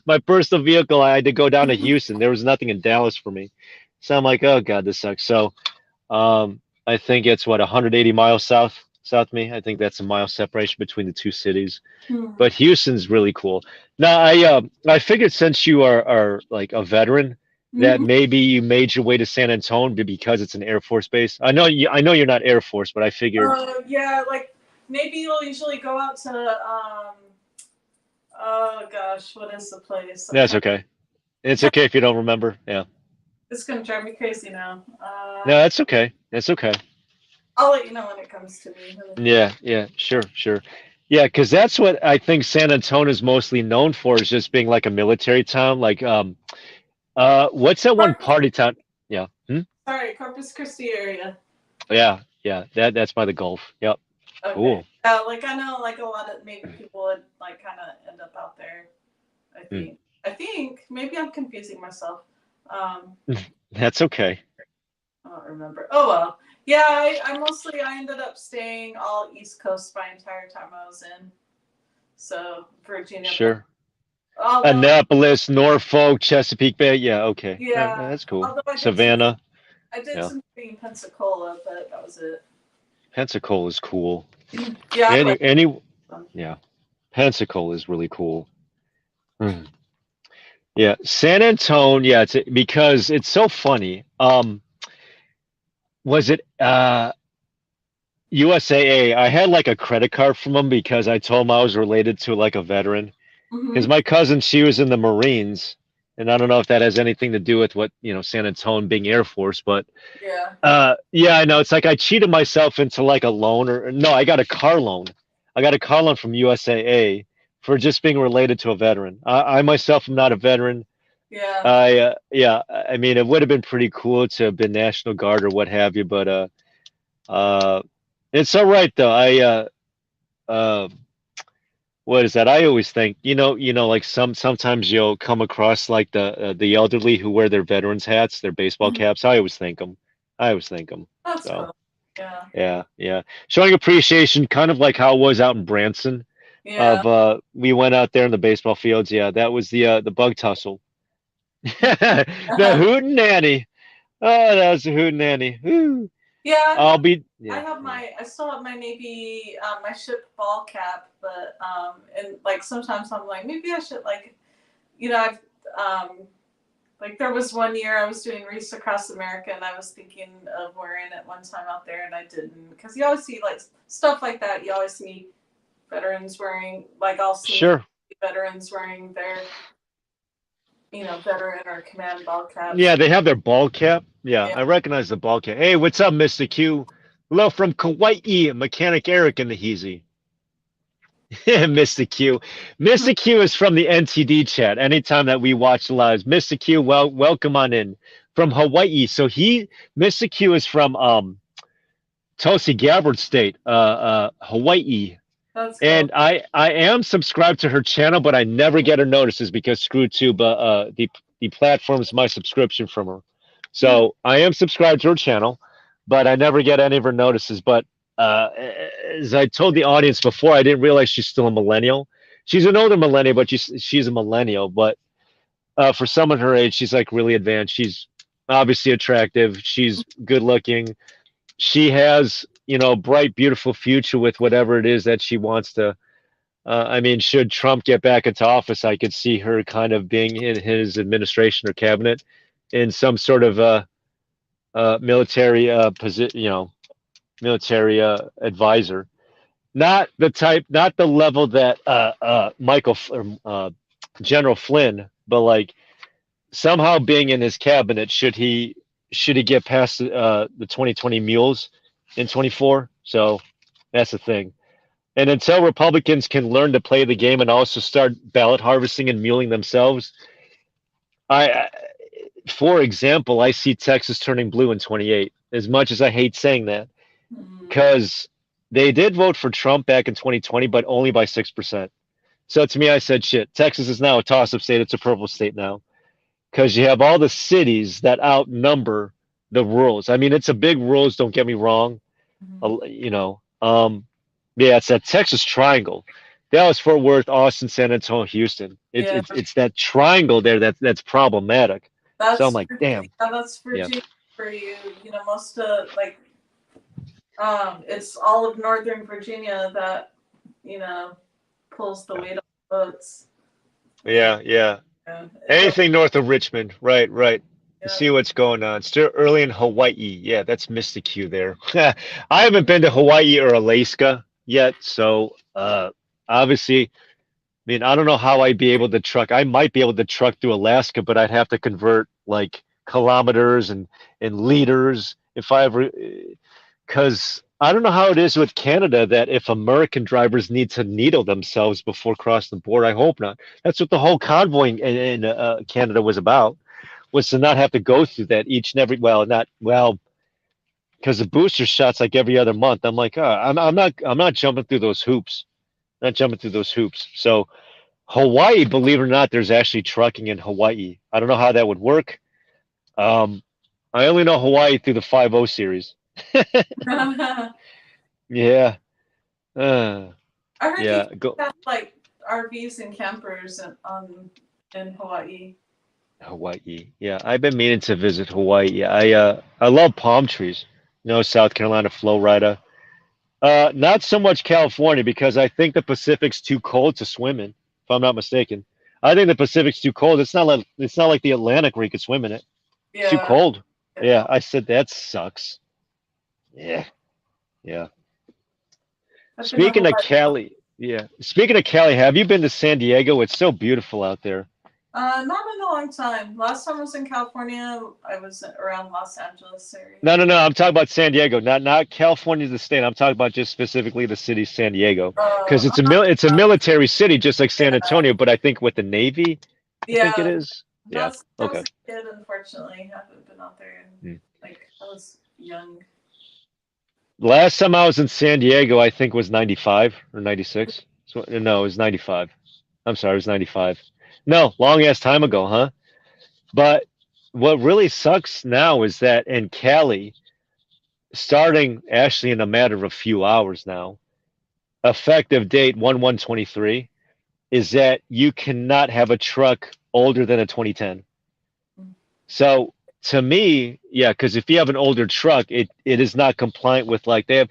My personal vehicle, I had to go down to Houston. There was nothing in Dallas for me. So I'm like, oh God, this sucks. So I think it's what 180 miles south of me. I think that's a mile separation between the two cities. But Houston's really cool. Now I figured since you are like a veteran that maybe you made your way to San Antonio because it's an Air Force base. I know you're not Air Force, but I figured Yeah, like maybe you'll usually go out to oh gosh, what is the place? that's okay. It's okay if you don't remember. Yeah. It's gonna drive me crazy now. No, that's okay. That's okay. I'll let you know when it comes to me. Yeah, yeah, sure, sure. Yeah, because that's what I think San Antonio is mostly known for is just being like a military town. Like what's that one party town? Yeah. Hmm? Sorry, Corpus Christi area. Yeah, yeah. That's by the Gulf. Yep. Okay. Cool. Like I know, like a lot of maybe people would like kind of end up out there. I think. I think maybe I'm confusing myself. That's okay. I don't remember. Oh well. Yeah, I ended up staying all East Coast my entire time I was in. So Virginia. Sure. Although, Annapolis, Norfolk, Chesapeake Bay. Yeah, okay. yeah. That's cool. Although Savannah. I did Yeah. some in Pensacola, but that was it. Pensacola is cool. Yeah. Yeah. Pensacola is really cool. Hmm. Yeah, San Antone, yeah, because it's so funny. Was it USAA? I had like a credit card from them because I told them I was related to like a veteran. Because my cousin, she was in the Marines, and I don't know if that has anything to do with what, you know, San Antone being Air Force, but yeah, I know. It's like I cheated myself into like a loan or no, I got a car loan. I got a car loan from USAA for just being related to a veteran. I myself am not a veteran. Yeah. Yeah, I mean, it would have been pretty cool to have been National Guard or what have you, but it's all right though. What is that? I always think, like sometimes you'll come across like the elderly who wear their veterans hats, their baseball caps. I always thank them. I always thank them. That's So cool. Yeah. yeah. Showing appreciation, kind of like how it was out in Branson. Yeah. Of we went out there in the baseball fields. Yeah, that was the bug tussle. The hootenanny. Oh, that was a hootenanny. Woo. Yeah, I'll be I still have my Navy, my ship ball cap, but and like sometimes I'm like maybe I should like, I've like there was one year I was doing Reefs Across America and I was thinking of wearing it one time out there and I didn't because you always see like stuff like that. You always see veterans wearing like I'll see sure. veterans wearing their veteran or command ball caps. Yeah, they have their ball cap. Yeah, Yeah. I recognize the ball cap. Hey, what's up, Mr. Q? Hello from Kauai, Mechanic Eric in the Heezy. Mr. Q. Mr. Q is from the NTD chat. Anytime that we watch lives, Mr. Q, welcome on in from Hawaii. So Mr. Q is from Tulsi Gabbard State, Hawaii. That's cool. And I am subscribed to her channel, but I never get her notices because ScrewTube the platform's my subscription from her. So I am subscribed to her channel, but I never get any of her notices. But as I told the audience before, I didn't realize she's still a millennial. She's an older millennial, but she's a millennial. But for someone her age, she's like really advanced. She's obviously attractive. She's good looking. She has, bright, beautiful future with whatever it is that she wants to. I mean, should Trump get back into office, I could see her kind of being in his administration or cabinet in some sort of military position, military advisor. Not the level that General Flynn, but like somehow being in his cabinet should he get past the 2020 mules in 24. So that's the thing. And until Republicans can learn to play the game and also start ballot harvesting and muling themselves, for example, I see Texas turning blue in 28. As much as I hate saying that, because they did vote for Trump back in 2020, but only by 6%. So to me, I said, shit, Texas is now a toss-up state. It's a purple state now. Because you have all the cities that outnumber the rurals. I mean, it's a big rurals, don't get me wrong. Yeah, it's that Texas triangle. Dallas, Fort Worth, Austin, San Antonio, Houston. It's that triangle there that's problematic. So I'm like, damn. Yeah, that's Virginia for you. Most of it's all of Northern Virginia that pulls the weight of votes. Yeah. Anything north of Richmond, right. Yeah. See what's going on. Still early in Hawaii. Yeah, that's Mr. Q there. I haven't been to Hawaii or Alaska yet, so obviously, I mean, I don't know how I'd be able to truck. I might be able to truck through Alaska, but I'd have to convert like kilometers and liters if I ever, because I don't know how it is with Canada that if American drivers need to needle themselves before crossing the border. I hope not. That's what the whole convoy in Canada was about, was to not have to go through that each and every, because the booster shots like every other month. I'm like, I'm not jumping through those hoops. Not jumping through those hoops. So Hawaii, believe it or not, there's actually trucking in Hawaii. I don't know how that would work. I only know Hawaii through the 5-0 series. Yeah. I heard Yeah. you have like RVs and campers in Hawaii. Hawaii. Yeah, I've been meaning to visit Hawaii. I love palm trees. South Carolina, Florida. Not so much California because I think the Pacific's too cold to swim in, if I'm not mistaken. I think the Pacific's too cold. It's not like the Atlantic where you could swim in it. It's too cold. Yeah, I said that sucks. Yeah. Speaking of Cali, have you been to San Diego? It's so beautiful out there. Not in a long time. Last time I was in California, I was around Los Angeles area. No. I'm talking about San Diego, not California the state. I'm talking about just specifically the city San Diego, because it's a military city, just like San Antonio, but I think with the Navy, I think it is. Yeah. Okay. I was a kid, unfortunately. I haven't been out there. I was young. Last time I was in San Diego, I think was 95 or 96. No, it was 95. I'm sorry, it was 95. No, long ass time ago, huh? But what really sucks now is that in Cali, starting actually in a matter of a few hours now, effective date 1/1/23, is that you cannot have a truck older than a 2010. So to me, yeah, because if you have an older truck, it is not compliant with like Yeah.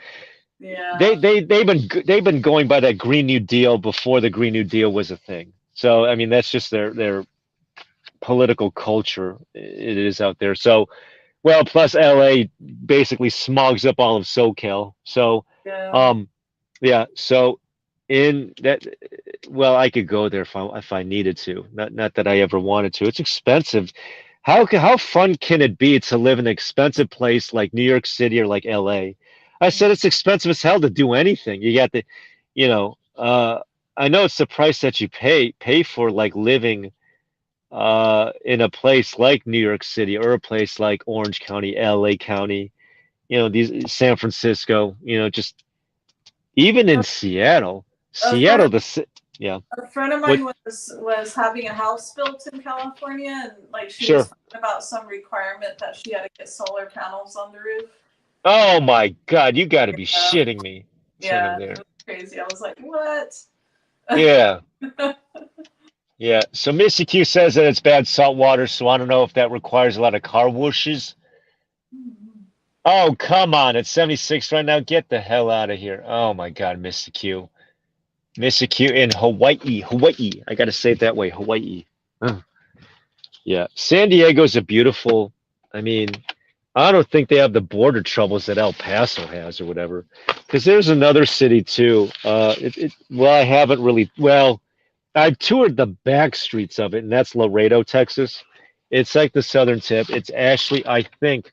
they've been going by that Green New Deal before the Green New Deal was a thing. So I mean that's just their political culture. It is out there. So well, plus LA basically smogs up all of SoCal. So Yeah. um yeah, so in that, well, I could go there if I needed to. Not that I ever wanted to. It's expensive. How fun can it be to live in an expensive place like New York City or like LA? I said it's expensive as hell to do anything. You got the, you know, I know it's the price that you pay for like living in a place like New York City or a place like Orange County, LA County, these San Francisco, just even in Seattle. A friend Seattle, yeah. a friend of What? mine was having a house built in California, and like she was Sure. talking about some requirement that she had to get solar panels on the roof. Oh my God, you got to be Yeah, shitting me. Send them yeah, there. it was crazy. I was like, what? Yeah, yeah. So Missy Q says that it's bad salt water, so I don't know if that requires a lot of car washes. Oh, come on. It's 76 right now. Get the hell out of here. Oh my God, Missy Q. Missy Q in Hawaii. Hawaii. I got to say it that way. Hawaii. Ugh. Yeah. San Diego's a beautiful, I mean, I don't think they have the border troubles that El Paso has or whatever. Because there's another city too. Well, I haven't really, well, I've toured the back streets of it, and that's Laredo, Texas. It's like the southern tip. It's actually, I think,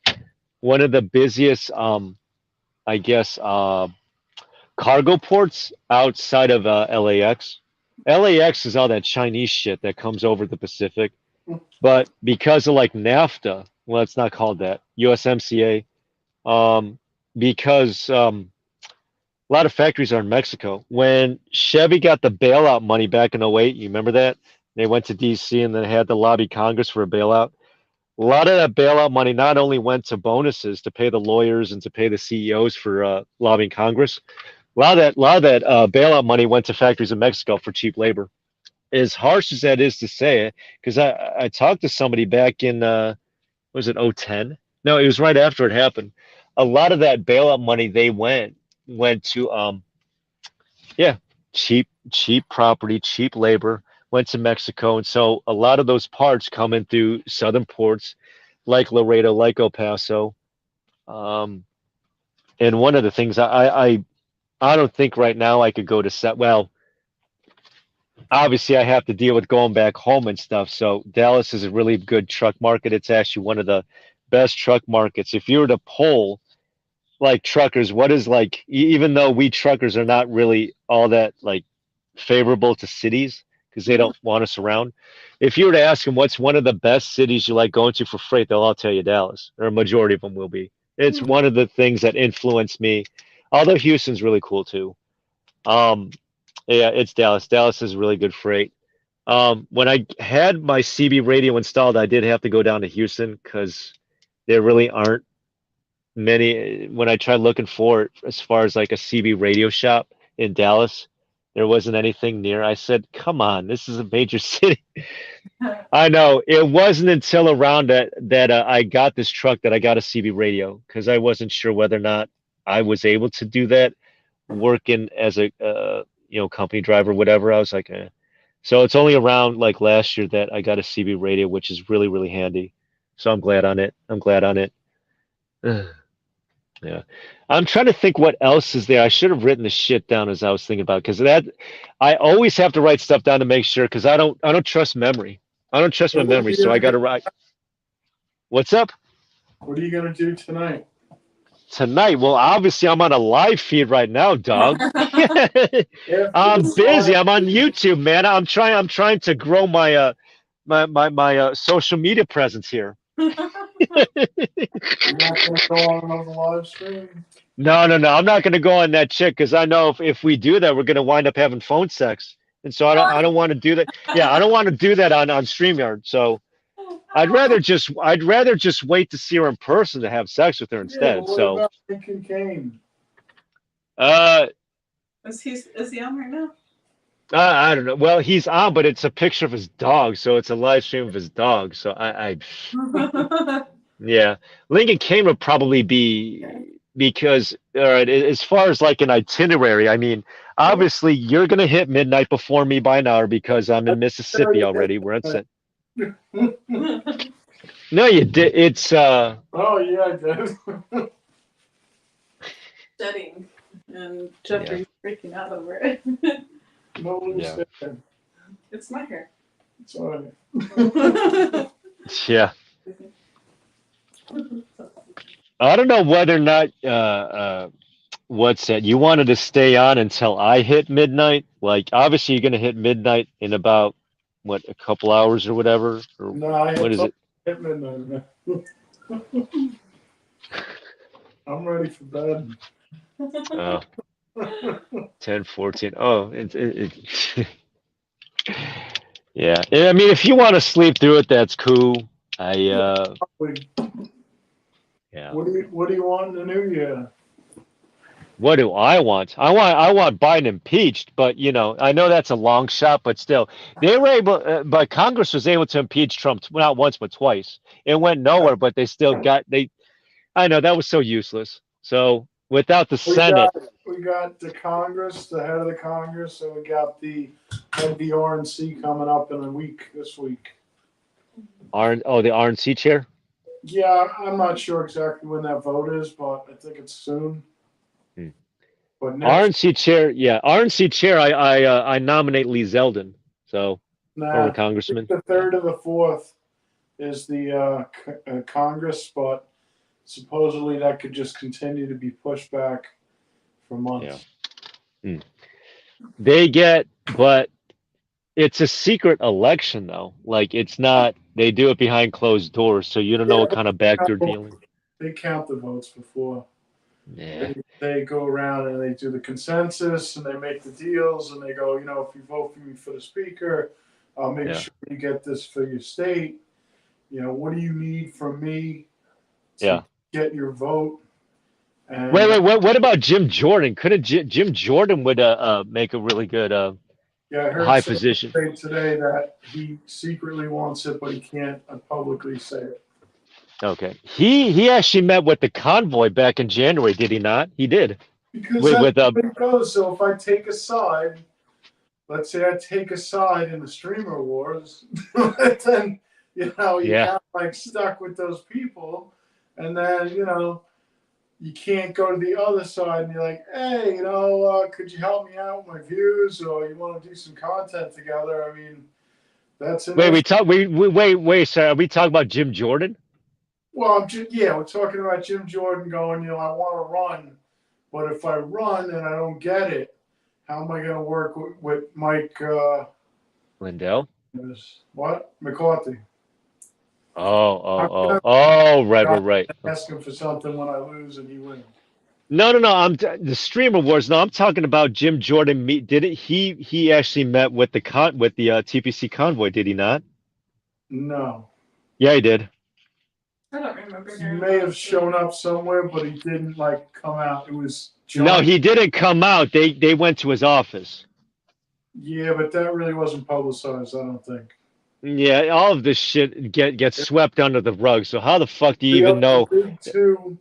one of the busiest, I guess, cargo ports outside of LAX. LAX is all that Chinese shit that comes over the Pacific. But because of like NAFTA, well, it's not called that, USMCA, because a lot of factories are in Mexico. When Chevy got the bailout money back in '08, you remember that? They went to DC and then had to lobby Congress for a bailout. A lot of that bailout money not only went to bonuses to pay the lawyers and to pay the CEOs for lobbying Congress. A lot of that bailout money went to factories in Mexico for cheap labor. As harsh as that is to say it, because I talked to somebody back in was it '10? No, it was right after it happened. A lot of that bailout money they went to yeah, cheap property, cheap labor, went to Mexico, and so a lot of those parts come in through southern ports like Laredo, like El Paso. Um, and one of the things I don't think right now I could go to set. Well, obviously I have to deal with going back home and stuff. So Dallas is a really good truck market. It's actually one of the best truck markets. If you were to poll like truckers, what is like, even though we truckers are not really all that like favorable to cities because they don't want us around. If you were to ask them what's one of the best cities you like going to for freight, they'll all tell you Dallas, or a majority of them will be. It's one of the things that influenced me. Although Houston's really cool too. Um, yeah, it's Dallas. Dallas is really good freight. When I had my CB radio installed, I did have to go down to Houston because there really aren't many. When I tried looking for it, as far as like a CB radio shop in Dallas, there wasn't anything near. I said, "Come on, this is a major city." I know it wasn't until around that I got this truck that I got a CB radio because I wasn't sure whether or not I was able to do that working as a company driver, whatever. I was like, eh. So it's only around like last year that I got a CB radio, which is really really handy. So I'm glad on it. I'm glad on it. Yeah. I'm trying to think what else is there. I should have written the shit down as I was thinking about because that I always have to write stuff down to make sure because I don't trust memory. I don't trust my memory, so I got to write. What's up What are you gonna do tonight? tonight? Well, obviously I'm on a live feed right now, dog. After I'm this busy. live, I'm on YouTube, man. I'm trying to grow my social media presence here. you're not gonna go on another live stream. No, no, no. I'm not going to go on that chick because I know if we do that, we're going to wind up having phone sex, and so I don't want to do that. Yeah, I don't want to do that on StreamYard. So I'd rather just wait to see her in person to have sex with her Yeah, instead. but what So, about Lincoln Kane? uh, Is he on right now? I don't know. Well, he's on, but it's a picture of his dog, so it's a live stream of his dog. So yeah, Lincoln Kane would probably be because, all right, as far as like an itinerary, I mean, obviously you're gonna hit midnight before me by an hour because I'm in Mississippi already. We're at No, you did. It's Oh yeah, I did. Shedding, and Jeffrey's freaking out over it. No loose Yeah. hair. It's my hair. It's all right. yeah. I don't know whether or not what's that? You wanted to stay on until I hit midnight? Like obviously you're gonna hit midnight in about what a couple hours or whatever? Or No, I what is it? hit midnight. I'm ready for bed. Oh, 10, 14. Oh, yeah. I mean if you want to sleep through it, that's cool. Yeah. What do you want in the new year? What do I want? I want Biden impeached, but I know that's a long shot, but still, they were able, but Congress was able to impeach Trump not once but twice. It went nowhere, but they still got they. I know that was so useless. So without the Senate, We got the Congress, the head of the Congress, and we got the head of the RNC coming up in a week this week. the RNC chair. Yeah, I'm not sure exactly when that vote is, but I think it's soon. Hmm. But next, RNC chair, yeah, RNC chair. I nominate Lee Zeldin. So former congressman. the third and the fourth is the Congress, but supposedly that could just continue to be pushed back for months. Yeah. They get, but it's a secret election though. Like it's not. They do it behind closed doors, so you don't know what kind of backdoor dealing. They count the votes before. Yeah. They go around and they do the consensus and they make the deals and they go, if you vote for me for the speaker, I'll make sure you get this for your state. What do you need from me to get your vote? And Wait. What about Jim Jordan? Couldn't Jim Jordan would make a really good I heard high position today that he secretly wants it, but he can't publicly say it. Okay. He actually met with the convoy back in January, did he not? He did. Because that's how it goes. So if I take a side, let's say I take a side in the streamer wars, then you kind of like stuck with those people, and then you can't go to the other side and you're like, hey, could you help me out with my views, or you want to do some content together? I mean, that's it. Wait, sir, are we talking about Jim Jordan? Well, we're talking about Jim Jordan going, I want to run, but if I run and I don't get it, how am I going to work with Mike Lindell? What? McCarthy. Right. Ask him for something when I lose and he wins. No. I'm the streamer wars. No, I'm talking about Jim Jordan. Did it? He actually met with the TPC convoy. Did he not? No. Yeah, he did. I don't remember. He may have shown up somewhere, but he didn't come out. It was John. No, he didn't come out. They went to his office. Yeah, but that really wasn't publicized, I don't think. Yeah, all of this shit gets swept under the rug. So how the fuck do you even know? The big two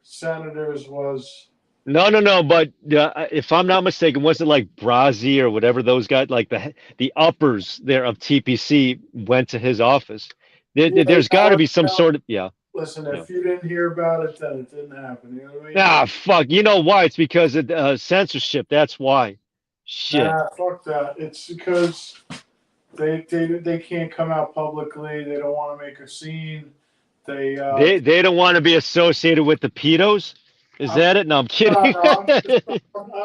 senators was. No. But if I'm not mistaken, was it like Brazi or whatever those guys? Like the uppers there of TPC went to his office. There's got to be some sort of Listen, if you didn't hear about it, then it didn't happen. You know what I mean? Ah, fuck. You know why? It's because of censorship. That's why. Shit. Nah, fuck that. It's because they can't come out publicly. They don't want to make a scene. They don't want to be associated with the pedos. Is that it? No, I'm kidding. I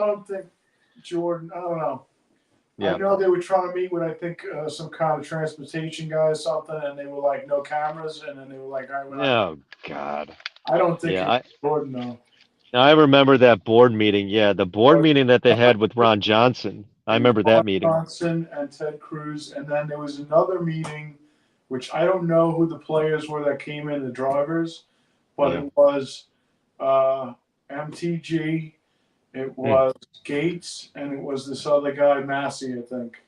don't think Jordan. I don't know. Yeah. I know they were trying to meet with, I think, some kind of transportation guy or something, and they were like, no cameras, and then they were like, all right. Oh God. I don't think it's Jordan though. I remember that board meeting. Yeah, the board meeting that they had with Ron Johnson. I remember that meeting. Johnson and Ted Cruz, and then there was another meeting which I don't know who the players were that came in, the drivers, but Yeah. it was MTG, it was Gates, and it was this other guy, Massey, I think.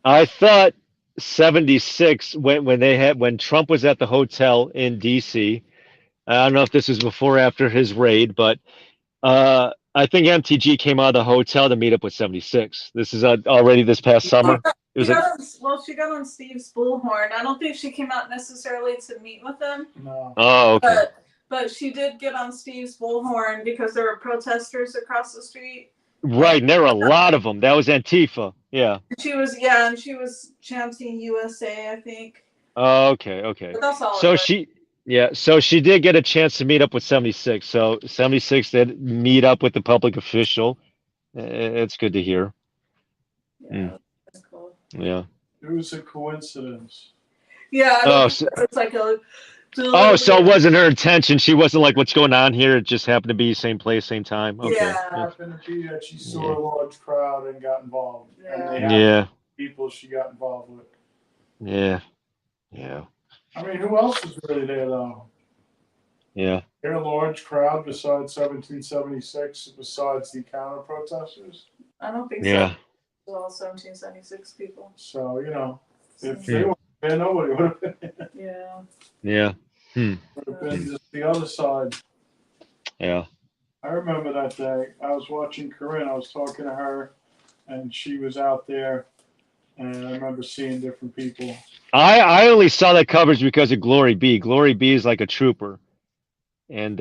I thought 76 when Trump was at the hotel in DC. I don't know if this was before or after his raid, but I think MTG came out of the hotel to meet up with 76. This is already this past summer. It was like, She got on Steve's bullhorn. I don't think she came out necessarily to meet with him. No. oh, okay. But she did get on Steve's bullhorn because there were protesters across the street. Right, and there were a lot of them. That was Antifa. Yeah. She was chanting USA, I think. Oh, okay, okay. But that's all. So she did get a chance to meet up with 76. So 76 did meet up with the public official. It's good to hear. Yeah, that's cool. Yeah. It was a coincidence. Yeah. Oh, it's like a. Oh, so it wasn't her intention. She wasn't like, what's going on here? It just happened to be same place, same time. Okay. Yeah. It happened to be that she saw a large crowd and got involved. Yeah. And they had Yeah. people she got involved with. Yeah. Yeah. I mean, who else was really there, though? Yeah. There a large crowd besides 1776, besides the counter protesters. I don't think Yeah. so. It was all 1776 people. So, you know, if they weren't there, nobody would have been there. Yeah. Yeah. Would have been just the other side. Yeah. I remember that day. I was watching Corinne. I was talking to her, and she was out there, and I remember seeing different people. I only saw that coverage because of Glory B. Glory B is like a trooper. And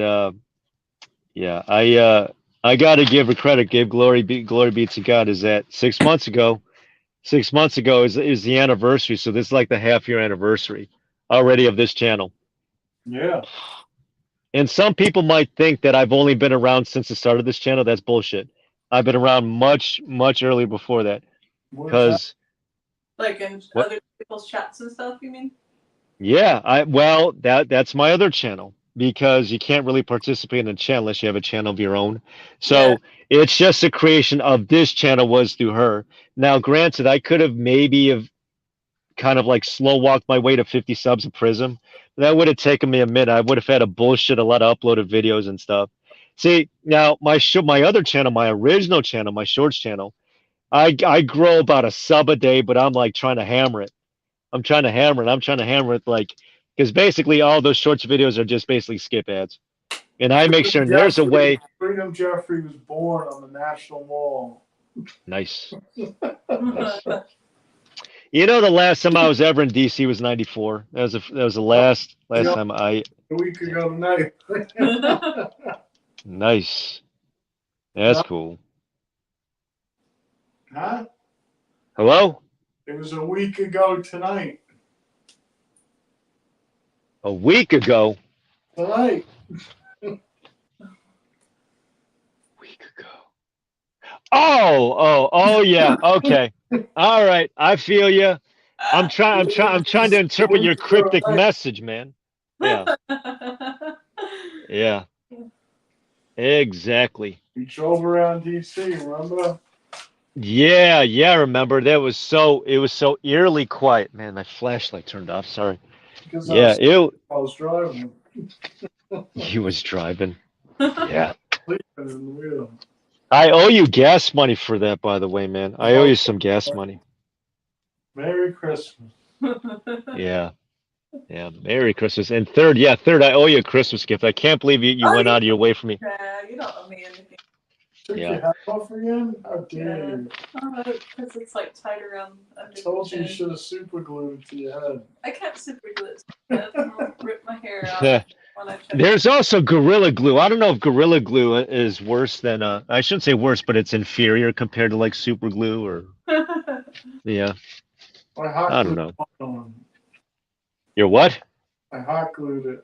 yeah, I gotta give her credit, give glory be to God, is that 6 months ago is the anniversary. So this is like the half-year anniversary already of this channel. Yeah. And some people might think that I've only been around since the start of this channel. That's bullshit. I've been around much earlier before that. Because like in other people's chats and stuff, you mean? Yeah, that's my other channel, because you can't really participate in a channel unless you have a channel of your own. So it's just the creation of this channel was through her. Now, granted, I could have maybe kind of like slow walked my way to 50 subs of Prism. That would have taken me a minute. I would have had to bullshit a lot of uploaded videos and stuff. See, now my other channel, my original channel, my shorts channel, I grow about a sub a day, but I'm like trying to hammer it. I'm trying to hammer it like, because basically all those shorts videos are just basically skip ads. And I make sure there's a way. Freedom Jeffrey was born on the National Mall. Nice. Nice. You know, the last time I was ever in DC was '94. That was the last time I. A week ago tonight. Nice. That's cool. Huh? Hello? It was a week ago tonight. A week ago? Tonight. Week ago. Oh, yeah. Okay. All right. I feel you. I'm trying to interpret your cryptic message, man. Yeah. Yeah. Exactly. We drove around DC, remember? Yeah, I remember. It was so eerily quiet. Man, my flashlight turned off. Sorry. Because Yeah, I was driving. he was driving. Yeah. Sleeping in the wheel. I owe you gas money for that, by the way, man. I owe you some gas money. Merry Christmas. Yeah. Yeah, Merry Christmas. And third, I owe you a Christmas gift. I can't believe you went out of your way for me. Yeah, you don't owe me anything. Took your hat off again? How dare you? Because it's like tied around. I told you should have super glued it to your head. I can't super glue it. I'll rip my hair out when I check. There's also Gorilla Glue. I don't know if Gorilla Glue is worse than I shouldn't say worse, but it's inferior compared to like super glue or yeah. I don't know. Your what? I hot glued it.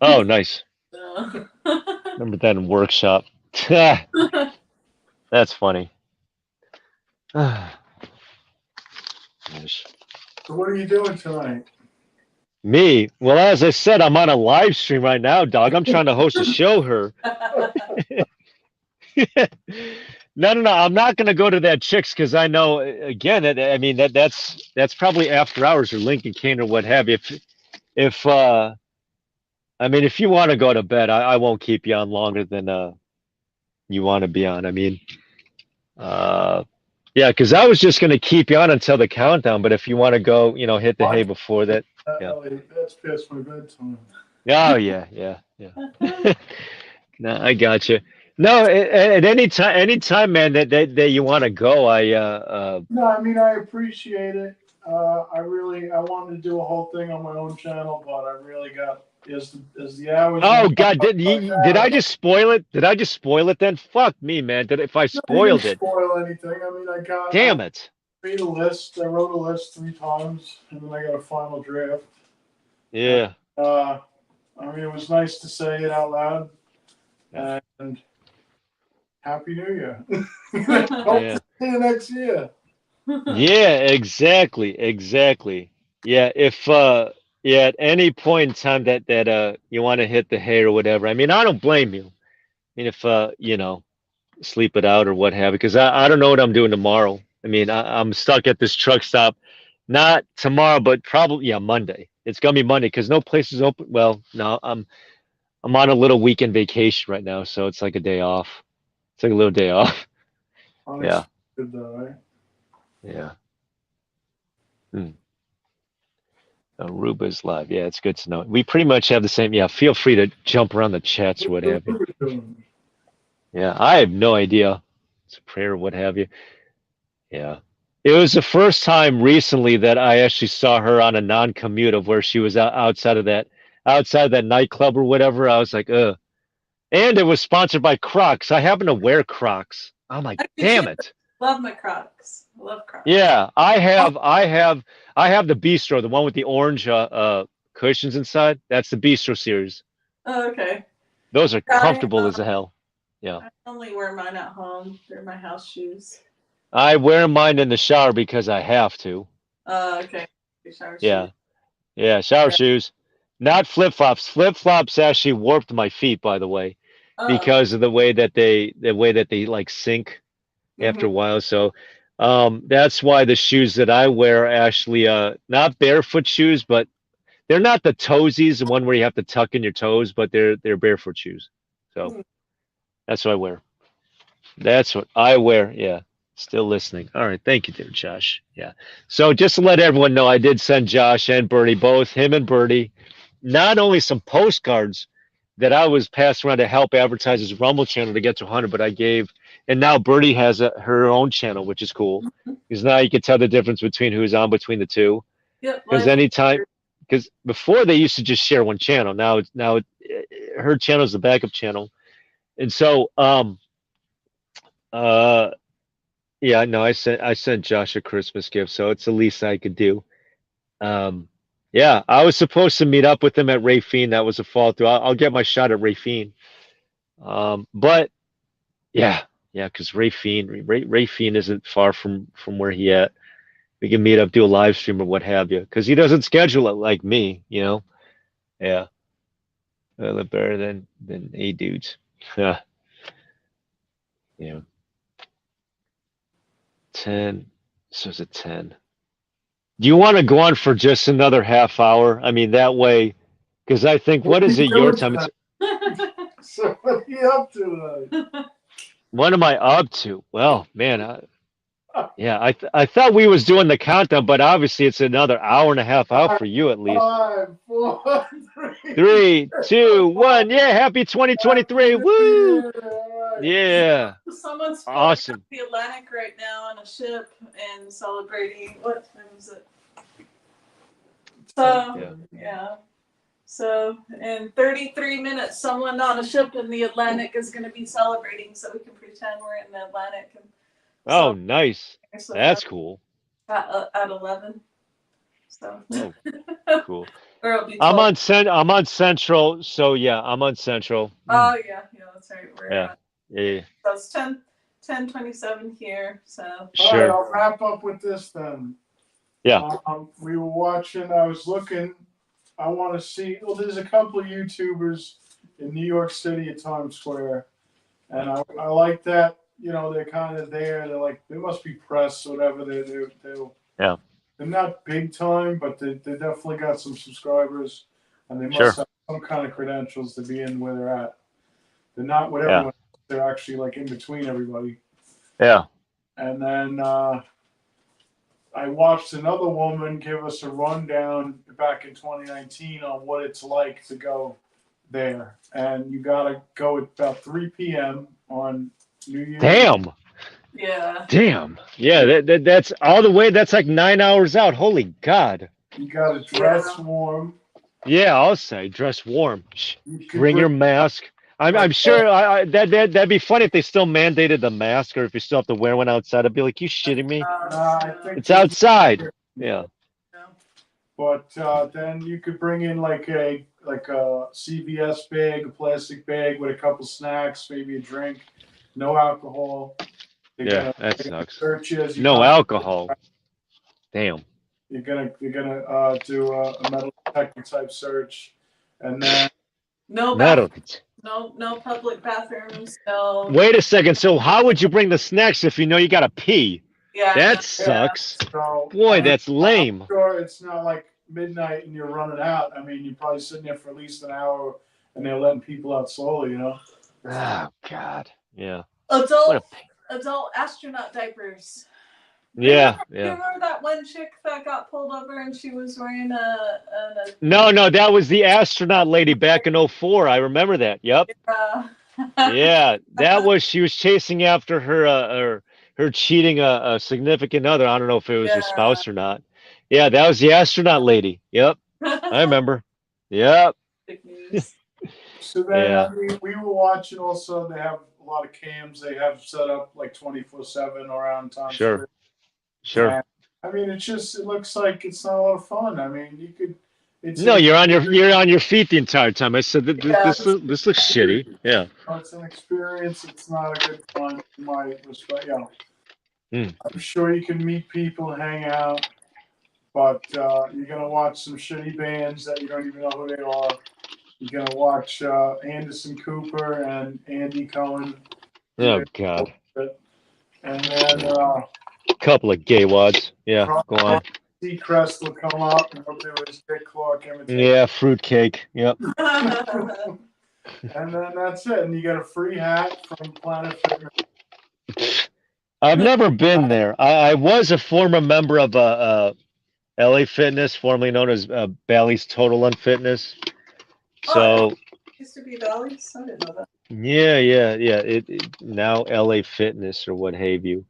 Oh, nice. Remember that in workshop. That's funny. So what are you doing tonight? Me? Well, as I said, I'm on a live stream right now, dog. I'm trying to host a show here. No. I'm not gonna go to that chicks because I know again. I mean that's probably after hours or Lincoln Kane or what have you. If I mean if you want to go to bed, I won't keep you on longer than you want to be on. I mean, uh, yeah, because I was just gonna keep you on until the countdown. But if you want to go, hit the hay before that, yeah. That's past my bedtime. Oh yeah. No, I got you. No, at any time, man, that you want to go, No, I mean I appreciate it. I wanted to do a whole thing on my own channel, but I really got as the hours. Oh went by, God, did I just spoil it? Did I just spoil it then? Fuck me, man. If I no, you spoiled didn't it, spoil anything. I mean, damn it. made a list. I wrote a list 3 times, and then I got a final draft. Yeah. I mean, it was nice to say it out loud. And Happy New Year. Hope Yeah. to see you next year. Yeah, exactly. Yeah, if yeah, at any point in time that you want to hit the hay or whatever, I mean, I don't blame you. I mean, if sleep it out or what have you, because I don't know what I'm doing tomorrow. I mean, I'm stuck at this truck stop, not tomorrow, but probably yeah Monday. It's gonna be Monday because no place is open. Well, no, I'm on a little weekend vacation right now, so it's like a day off. It's like a little day off. Yeah, Unexpected, though, right? yeah. Hmm. Aruba's live. Yeah, it's good to know. We pretty much have the same. Yeah, feel free to jump around the chats or what have you. Yeah, I have no idea. It's a prayer, what have you. Yeah. It was the first time recently that I actually saw her on a non-commute of where she was outside of that nightclub or whatever. I was like, ugh. And it was sponsored by Crocs. I happen to wear Crocs. I'm like, I do damn too. it. Love my Crocs. I love Crocs. Yeah, I have the Bistro, the one with the orange cushions inside. That's the Bistro series. Oh, okay. Those are I, comfortable as hell. Yeah. I only wear mine at home. They're my house shoes. I wear mine in the shower because I have to. Okay. Shower Yeah. shoes. Yeah, shower Yeah. shoes. Not flip-flops. Flip-flops actually warped my feet, by the way, Oh. because of the way that they like sink after a while. So that's why the shoes that I wear are actually not barefoot shoes, but they're not the toesies, the one where you have to tuck in your toes, but they're barefoot shoes. So Mhm. that's what I wear. That's what I wear. Yeah. Still listening. All right. Thank you, dear Josh. Yeah. So just to let everyone know, I did send Josh and Bertie, both him and Bertie, not only some postcards that I was passed around to help advertise his Rumble channel to get to 100, but I gave, and now Bertie has her own channel, which is cool because now you can tell the difference between who's on between the two. Yep. Because anytime, because before they used to just share one channel. Now her channel is the backup channel, and so uh yeah, no, I sent Josh a Christmas gift, so it's the least I could do. Um, yeah, I was supposed to meet up with him at Ray Fiend. That was a fall through. I'll get my shot at Ray Fiend. But yeah, because Ray Fiend isn't far from where he at. We can meet up, do a live stream or what have you, because he doesn't schedule it like me, Yeah, I live better than A dudes. Yeah, yeah. 10. So it's a 10. Do you want to go on for just another half hour? I mean, that way, because I think, what is it your time? It's, So what are you up to tonight? what am I up to? Well, man, yeah, I thought we was doing the countdown, but obviously it's another hour and a half out for you at least. 5, 4, 3, 2, 1. Yeah, happy 2023. Woo! Yeah, Someone's pulling awesome. up the Atlantic right now on a ship and celebrating. What time is it? So yeah. So in 33 minutes, someone on a ship in the Atlantic is going to be celebrating, so we can pretend we're in the Atlantic. And Oh, nice. so That's cool. at 11. So Oh, cool. or it'll be 12. I'm on Central, so yeah, I'm on Central. Oh yeah, that's right. We're Yeah. Yeah. so it's 10:27 here. So All Sure. right, I'll wrap up with this then. Yeah. We were watching. I was looking. I want to see. Well, there's a couple of YouTubers in New York City at Times Square, and I like that you know, they're kind of there. They're like, they must be press or whatever. Yeah. They're not big time, but they definitely got some subscribers, and they must Sure. have some kind of credentials to be in where they're at. They're not what Yeah. everyone. They're actually like in between everybody. Yeah. And then I watched another woman give us a rundown back in 2019 on what it's like to go there, and you gotta go at about 3 p.m. on New Year's. Damn. Yeah. Damn. Yeah, that's all the way. That's like 9 hours out. Holy God. You gotta dress warm. Yeah, I'll say dress warm. You could Bring your mask. I'm sure that'd be funny if they still mandated the mask, or if you still have to wear one outside. I'd be like, you shitting me? I think It's outside. Yeah. But then you could bring in like a CVS bag, a plastic bag with a couple snacks, maybe a drink, no alcohol. Yeah, that sucks. Search you No alcohol. Damn. You're gonna do a metal detector type search, and then No Metal. no public bathrooms. No. Wait a second. So how would you bring the snacks if you know you gotta pee? Yeah. That sucks. so Boy, that's lame. I'm sure it's not like midnight and you're running out. I mean, you're probably sitting there for at least an hour, and they're letting people out slowly. You know. Oh God. Yeah. Adult astronaut diapers. Yeah. You remember that one chick that got pulled over and she was wearing a No, that was the astronaut lady back in 04. I remember that. Yep. Yeah, she was chasing after her cheating a significant other. I don't know if it was her spouse or not. Yeah, that was the astronaut lady. Yep. I remember. Yep. So then I mean, we were watching also, they have a lot of cams they have set up like 24/7 around Times Square. Sure. And, I mean, it looks like it's not a lot of fun. I mean, you could. You're on your feet the entire time. I said this looks shitty. Yeah. It's an experience. It's not a good fun in my respect. I'm sure you can meet people, hang out, but you're gonna watch some shitty bands that you don't even know who they are. You're gonna watch Anderson Cooper and Andy Cohen. Oh God. And then a couple of gay wads. Yeah, go on. Seacrest will come up and he'll do his Dick Clark imitation. Yeah, fruitcake. Yep. And then that's it. And you get a free hat from Planet Fitness. I've never been there. I was a former member of LA Fitness, formerly known as Bally's Total Unfitness. So used to be Bally's. I didn't know that. Yeah. It now LA Fitness or what have you.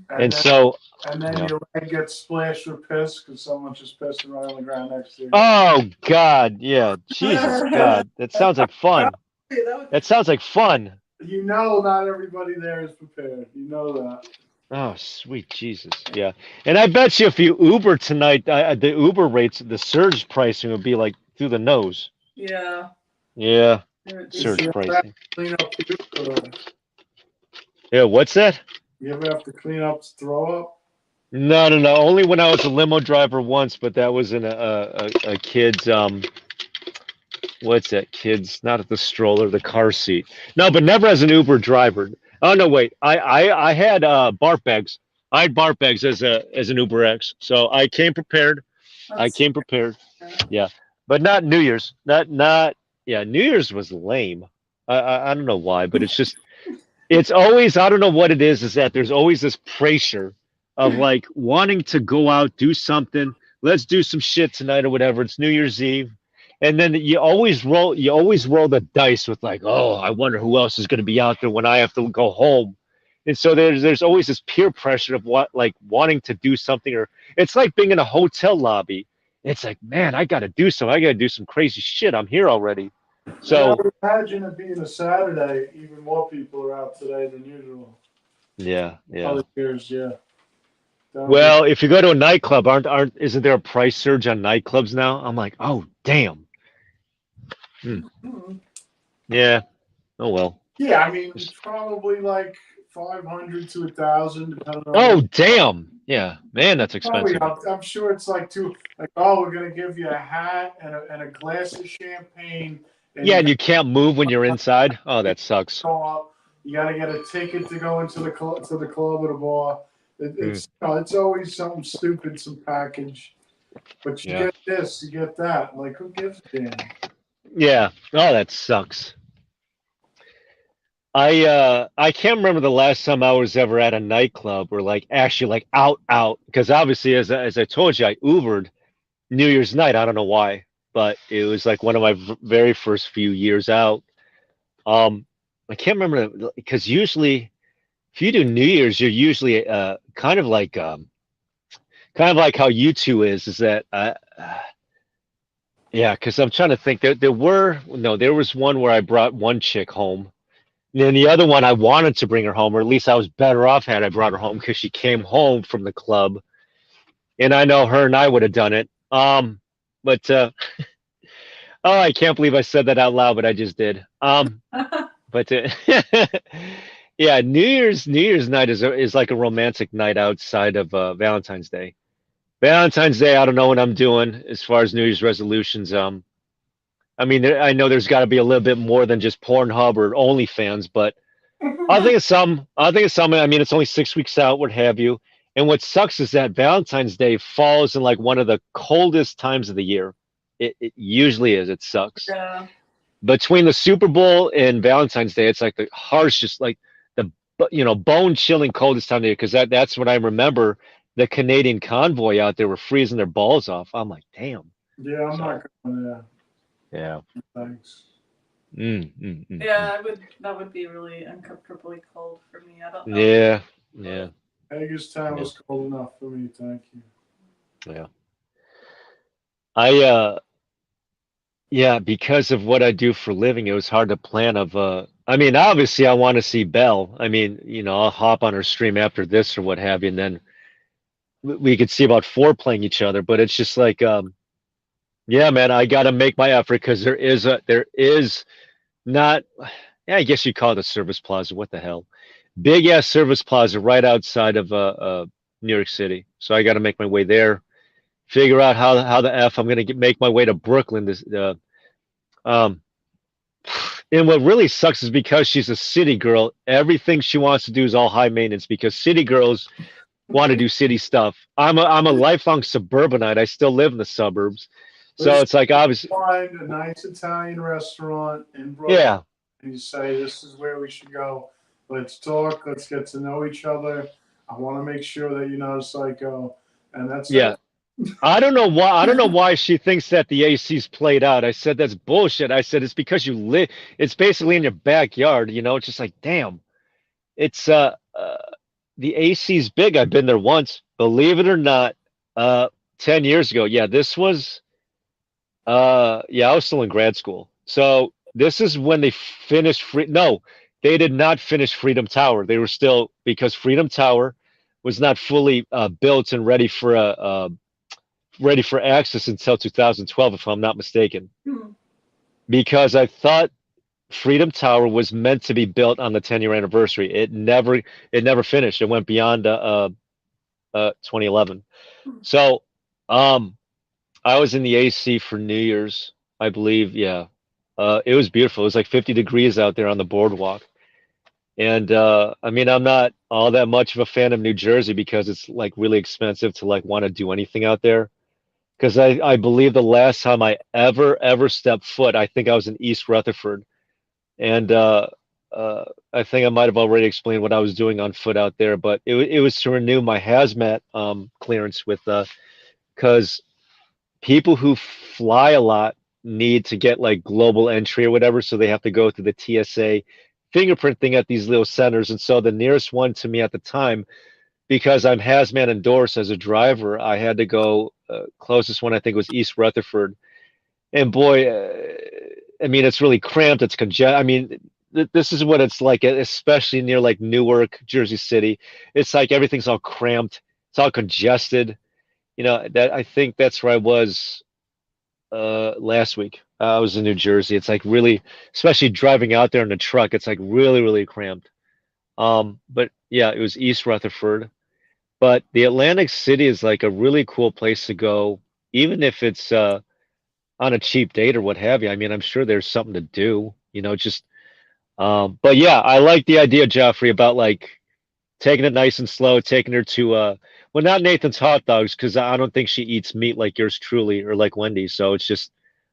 And then your leg gets splashed with piss because someone just pissed right on the ground next to you. Oh God, yeah, Jesus God, that sounds like fun. That sounds like fun. You know, not everybody there is prepared. You know that. Oh, sweet Jesus, yeah. And I bet you if you Uber tonight, the Uber rates, the surge pricing would be like through the nose. Yeah. Yeah. Surge pricing. Yeah, what's that? You ever have to clean up throw up? No. Only when I was a limo driver once, but that was in a kid's what's that? Kid's not at the stroller, the car seat. No, but never as an Uber driver. Oh no, wait. I had barf bags. I had barf bags as an Uber X. So I came prepared. Yeah. But not New Year's. Not yeah, New Year's was lame. I don't know why, but it's just it's always, I don't know what it is that there's always this pressure of like wanting to go out, do something. Let's do some shit tonight or whatever. It's New Year's Eve. And then you always roll the dice with like, oh, I wonder who else is going to be out there when I have to go home. And so there's always this peer pressure of wanting to do something, or it's like being in a hotel lobby. It's like, man, I got to do something. I got to do some crazy shit. I'm here already. So imagine it being a Saturday, even more people are out today than usual. Yeah. Other years, yeah. Well, if you go to a nightclub, isn't there a price surge on nightclubs now? I'm like, oh damn. Yeah. Oh well. Yeah, I mean, it's probably like 500 to 1,000, depending on. Oh damn. Yeah, man, that's expensive. I'm sure it's like we're gonna give you a hat and a glass of champagne. And you can't move when you're inside. Oh, that sucks. You got to get a ticket to go into the club, to the club or the bar. It's always something stupid, some package. But you Yeah. get this, you get that. Like, who gives a damn? Yeah. Oh, that sucks. I can't remember the last time I was ever at a nightclub or like actually like out because obviously as I told you I Ubered New Year's night. I don't know why, but it was like one of my very first few years out. Um, I can't remember because usually if you do New Year's, you're usually kind of like how you two is that yeah, because I'm trying to think there was one where I brought one chick home. And then the other one, I wanted to bring her home, or at least I was better off had I brought her home because she came home from the club, and I know her and I would have done it. But oh, I can't believe I said that out loud, but I just did. But yeah, New Year's night is like a romantic night outside of Valentine's Day. Valentine's Day, I don't know what I'm doing as far as New Year's resolutions. I mean, I know there's got to be a little bit more than just Pornhub or OnlyFans, but I think it's some. I think it's some. I mean, it's only 6 weeks out, what have you. And what sucks is that Valentine's Day falls in like one of the coldest times of the year. It usually is. It sucks. Yeah. Between the Super Bowl and Valentine's Day, it's like the harshest, like the bone chilling coldest time of the year. Because that's what I remember. The Canadian convoy out there were freezing their balls off. I'm like, damn. Yeah, I'm So not going there. yeah. Thanks. Yeah, that would be really uncomfortably cold for me. I don't know. Yeah. Yeah. Hagerstown was cold enough for me. Thank you. Yeah. I yeah, because of what I do for a living, it was hard to plan I mean, obviously I want to see Belle. I mean, I'll hop on her stream after this or what have you, and then we could see about foreplaying each other, but it's just like yeah, man, I got to make my effort because there is not yeah, I guess you call it a service plaza. What the hell? Big ass service plaza right outside of New York City. So I got to make my way there. Figure out how the f I'm gonna make my way to Brooklyn. Um, and what really sucks is because she's a city girl. Everything she wants to do is all high maintenance because city girls want to do city stuff. I'm a lifelong suburbanite. I still live in the suburbs, so it's like obviously Find a nice Italian restaurant in Brooklyn. yeah. And you say, this is where we should go. Let's talk. Let's get to know each other. I want to make sure that you're not a psycho. And that's Yeah. it. I don't know why. I don't know why she thinks that the AC's played out. I said that's bullshit. I said it's because you live. It's basically in your backyard. It's just like damn. It's the AC's big. I've been there once. Believe it or not. 10 years ago. Yeah, this was. Yeah, I was still in grad school. So this is when they finished. No, they did not finish Freedom Tower. They were still because Freedom Tower was not fully built and ready for access until 2012, if I'm not mistaken. Because I thought Freedom Tower was meant to be built on the 10-year anniversary. It never finished. It went beyond 2011. So I was in the AC for New Year's, I believe. Yeah, it was beautiful. It was like 50 degrees out there on the boardwalk. And I mean, I'm not all that much of a fan of New Jersey because it's like really expensive to like want to do anything out there. Because I believe the last time I ever stepped foot, I think I was in East Rutherford, and I think I might have already explained what I was doing on foot out there, but it was to renew my hazmat clearance with because people who fly a lot need to get like global entry or whatever, so they have to go through the TSA fingerprint thing at these little centers, and so the nearest one to me at the time, because I'm hazmat endorsed as a driver, I had to go. Closest one I think was East Rutherford, and boy, I mean it's really cramped. It's congested. I mean, this is what it's like, especially near like Newark, Jersey City. It's like everything's all cramped. It's all congested. That I think that's where I was last week. I was in New Jersey. It's like really, especially driving out there in a truck. It's like really cramped. But yeah, it was East Rutherford. But the Atlantic City is like a really cool place to go, even if it's on a cheap date or what have you. I mean, I'm sure there's something to do. Just But yeah, I like the idea, Joffrey, about like taking it nice and slow, taking her to well, not Nathan's hot dogs because I don't think she eats meat like yours truly or like Wendy. So it's just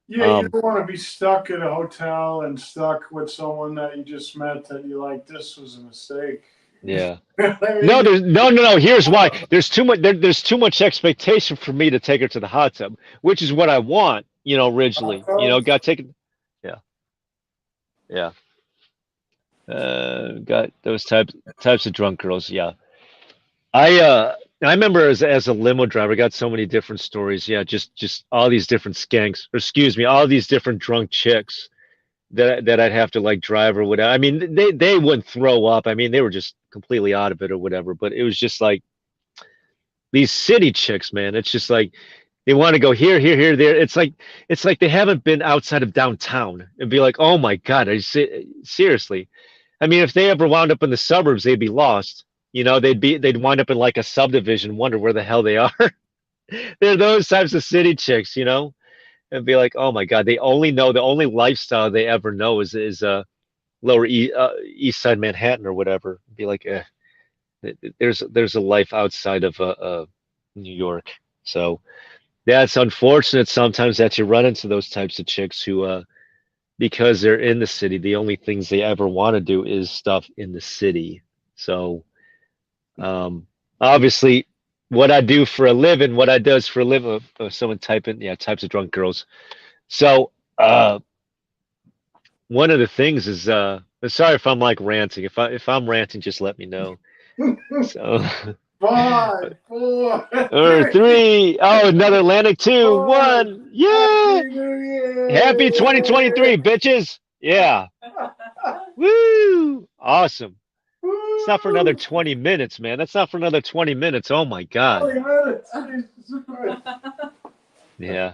Yeah, you um, don't want to be stuck at a hotel and stuck with someone that you just met that you like. This was a mistake. yeah. I No, mean, there's no. Here's why. There's too much. There's too much expectation for me to take her to the hot tub, which is what I want. Originally. Got taken. Yeah, yeah. Got those types of drunk girls. Yeah. I remember as a limo driver, I got so many different stories. Yeah, just all these different skanks, or excuse me, all these different drunk chicks that I'd have to like drive or whatever. I mean, they wouldn't throw up. I mean, they were just completely out of it or whatever. But it was just like these city chicks, man. It's just like they want to go here, here, here, there. It's like they haven't been outside of downtown and be like, oh my God, seriously. I mean, if they ever wound up in the suburbs, they'd be lost. They'd wind up in like a subdivision, wonder where the hell they are. They're those types of city chicks, and be like, oh my God, they only know the only lifestyle they ever know is East Side Manhattan or whatever. Be like, there's a life outside of New York. So that's unfortunate sometimes that you run into those types of chicks who because they're in the city, the only things they ever want to do is stuff in the city. So obviously, what I do for a living, what I does for a living, someone typing, yeah, types of drunk girls. So one of the things is, sorry if I'm like ranting. If I'm ranting, just let me know. So, 5, 4, or 3, three, oh, another Atlantic two, 1. 1, yeah, Happy New happy Year! 2023, bitches, yeah, woo, awesome. It's not for another Woo! 20 minutes, man. That's not for another 20 minutes. Oh my God. 20 minutes. Jesus Christ. Yeah.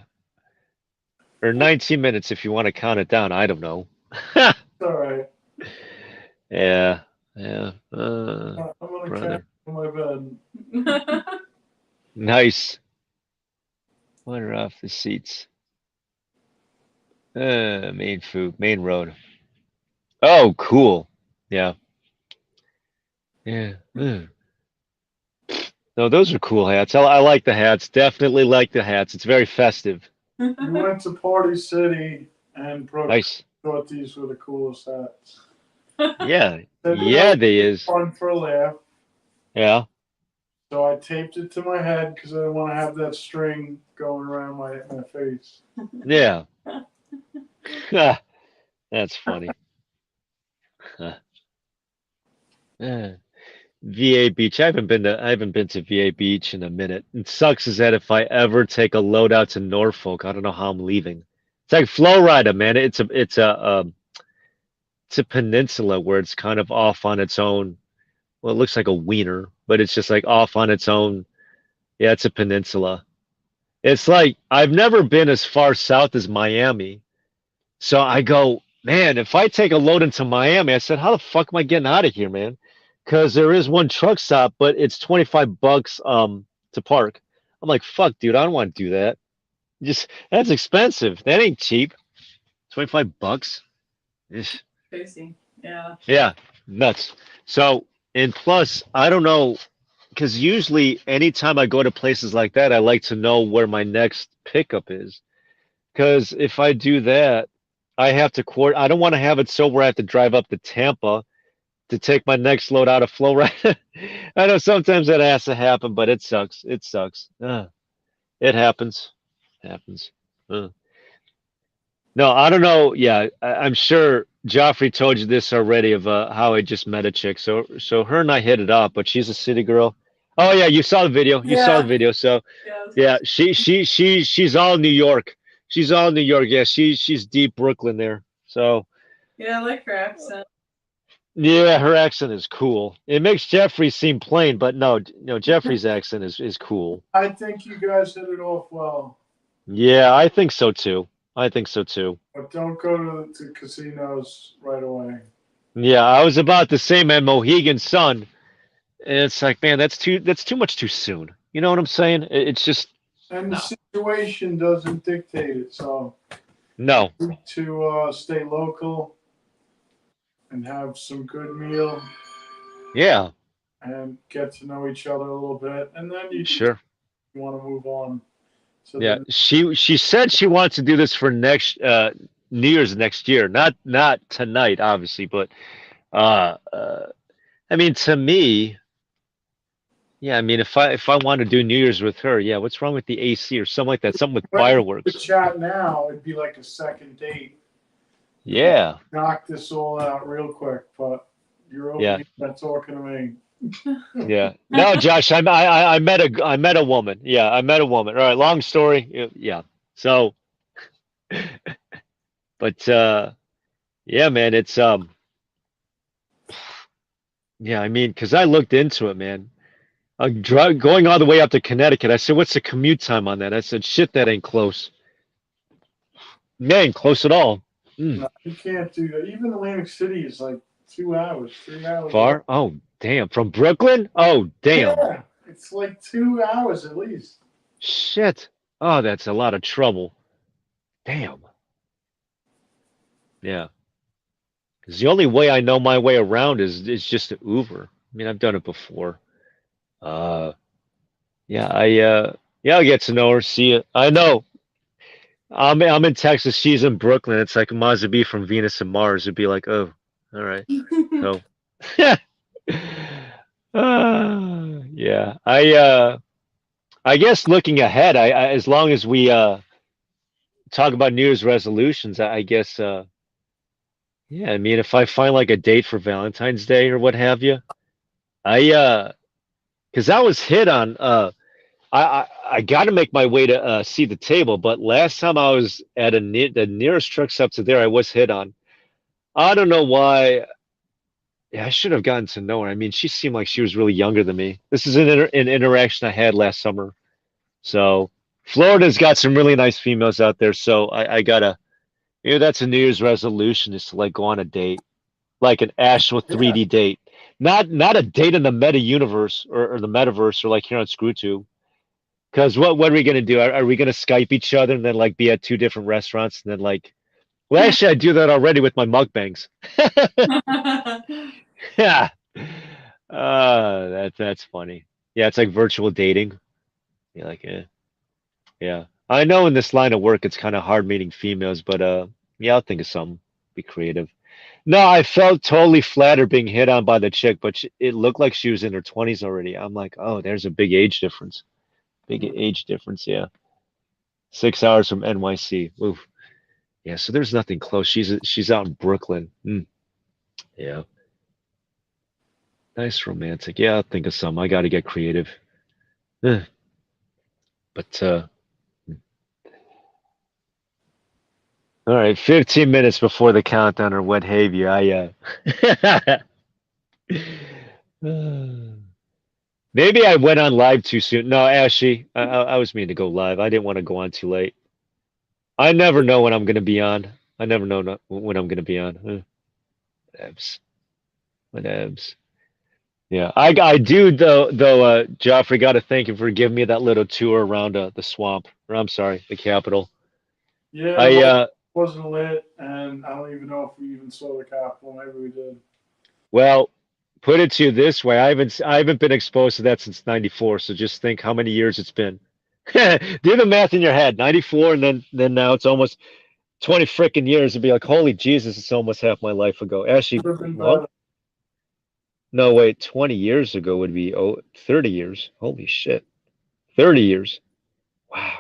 Or 19 minutes if you want to count it down. I don't know. All right. Yeah. Yeah. I'm going to catch Brother. in my bed. Nice. Water off the seats. Main road. Oh, cool. Yeah. Yeah. No, those are cool hats. I like the hats. Definitely like the hats. It's very festive. We went to Party City, and Brooke Nice. thought these were the coolest hats. Yeah. Said, Yeah, they it's is. fun for a laugh. Yeah. So I taped it to my head because I didn't want to have that string going around my face. Yeah. That's funny. VA Beach. I haven't been to VA Beach in a minute. It sucks is that if I ever take a load out to Norfolk, I don't know how I'm leaving. It's like Florida, man. It's a peninsula where it's kind of off on its own. Well, it looks like a wiener, but it's just like off on its own. Yeah, it's a peninsula. It's like I've never been as far south as Miami. So I go, man, if I take a load into Miami, I said, how the fuck am I getting out of here, man? Because there is one truck stop, but it's $25 to park. I'm like, fuck, dude, I don't want to do that. Just that's expensive. That ain't cheap. $25. Ish. Crazy. Yeah. Yeah, nuts. So, and plus, I don't know, because usually anytime I go to places like that, I like to know where my next pickup is. Because if I do that, I have to I don't want to have it so where I have to drive up to Tampa to take my next load out of Florida. I know sometimes that has to happen, but it sucks. It sucks. It happens. Happens. Uh. No, I don't know. Yeah, I'm sure Joffrey told you this already of how I just met a chick. So her and I hit it off, but she's a city girl. Oh yeah, you saw the video. You saw the Yeah. video. So Yeah. yeah, she's all New York. She's all New York. Yeah, she's deep Brooklyn there. So Yeah, I like her accent. yeah, her accent is cool. It makes Jeffrey seem plain, but no, Jeffrey's accent is cool. I think you guys hit it off well. Yeah, I think so too. I think so too. But don't go to casinos right away. Yeah, I was about to say, man, Mohegan Sun. And it's like, man, that's too much too soon. You know what I'm saying? It's just And the no. situation doesn't dictate it, so No. you need to stay local and have some good meal Yeah, and get to know each other a little bit, and then you sure. want to move on to Yeah, the she said she wants to do this for next New Year's next year. Not tonight, obviously, but uh, uh I mean, to me, yeah, I mean, if I want to do New Year's with her, yeah, what's wrong with the AC or something like that? Something with the fireworks. chat now. It'd be like a second date. Yeah, Knock this all out real quick, but you're over yeah, here not talking to me. yeah. No, Josh, I met a woman. Yeah, I met a woman. All right, long story. Yeah. So, but yeah, man, it's yeah, I mean, because I looked into it, man. Going all the way up to Connecticut. I said, "What's the commute time on that?" I said, "Shit, that ain't close. That ain't close at all. Mm, No, you can't do that. Even Atlantic City is like 2 hours, 3 hours away. far? Oh, damn. From Brooklyn? Oh, damn. Yeah, it's like 2 hours at least. Shit. Oh, that's a lot of trouble. Damn. Yeah. 'Cause the only way I know my way around is just to Uber. I mean, I've done it before. Uh, yeah, yeah, I'll get to know her, see it. I know. I'm in Texas. She's in Brooklyn. It's like Mazda B from Venus and Mars. It'd be like, oh, all right. So, yeah. I guess looking ahead, as long as we talk about New Year's resolutions, I guess yeah, I mean if I find like a date for Valentine's Day or what have you, I because I was hit on I got to make my way to see the table, but last time I was at the nearest truck stop to there, I was hit on. I don't know why. Yeah, I should have gotten to know her. I mean, she seemed like she was really younger than me. This is an interaction I had last summer. So Florida's got some really nice females out there. So I gotta, that's a New Year's resolution is to like go on a date, like an actual Yeah, 3D date, not a date in the meta universe or the metaverse or like here on ScrewTube. Because what are we gonna do? Are we gonna Skype each other and then like be at two different restaurants and then like, well, actually, I do that already with my mukbangs. Yeah. That's funny. Yeah, it's like virtual dating. You're like, yeah. I know in this line of work it's kind of hard meeting females, but yeah, I'll think of something. Be creative. No, I felt totally flattered being hit on by the chick, but it looked like she was in her 20s already. I'm like, oh, there's a big age difference. Big age difference, yeah. 6 hours from NYC. Oof. Yeah, so there's nothing close. She's out in Brooklyn. Yeah. Nice romantic. Yeah, I'll think of some. I got to get creative. Eh, But all right, 15 minutes before the countdown or what have you. Maybe I went on live too soon. No, actually, I was meaning to go live. I didn't want to go on too late. I never know when I'm going to be on. I never know when I'm going to be on. Whatevs. Whatevs. Yeah, I do though. Joffrey, got to thank you for giving me that little tour around the swamp. Or I'm sorry, the capital. yeah, I wasn't lit, and I don't even know if we even saw the Capitol. Maybe we did. Well, put it to you this way: I haven't been exposed to that since '94. So just think how many years it's been. Do the math in your head. '94, and then now it's almost 20 freaking years. It'd be like, holy Jesus, it's almost half my life ago. Actually, Could have been well, better. no, wait, 20 years ago would be 30 years. Holy shit, 30 years. Wow.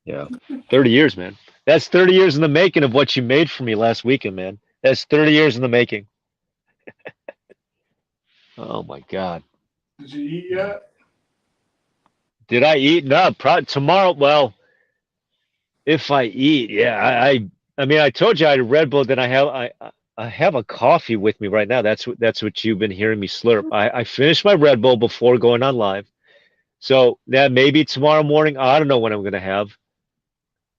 Yeah, 30 years, man. That's 30 years in the making of what you made for me last weekend, man. That's 30 years in the making. Oh my God. Did you eat yet? Did I eat? No, tomorrow. Well, if I eat, yeah, I mean, I told you I had a Red Bull. Then I have a coffee with me right now. That's what you've been hearing me slurp. I finished my Red Bull before going on live. So that maybe tomorrow morning. I don't know when I'm gonna have.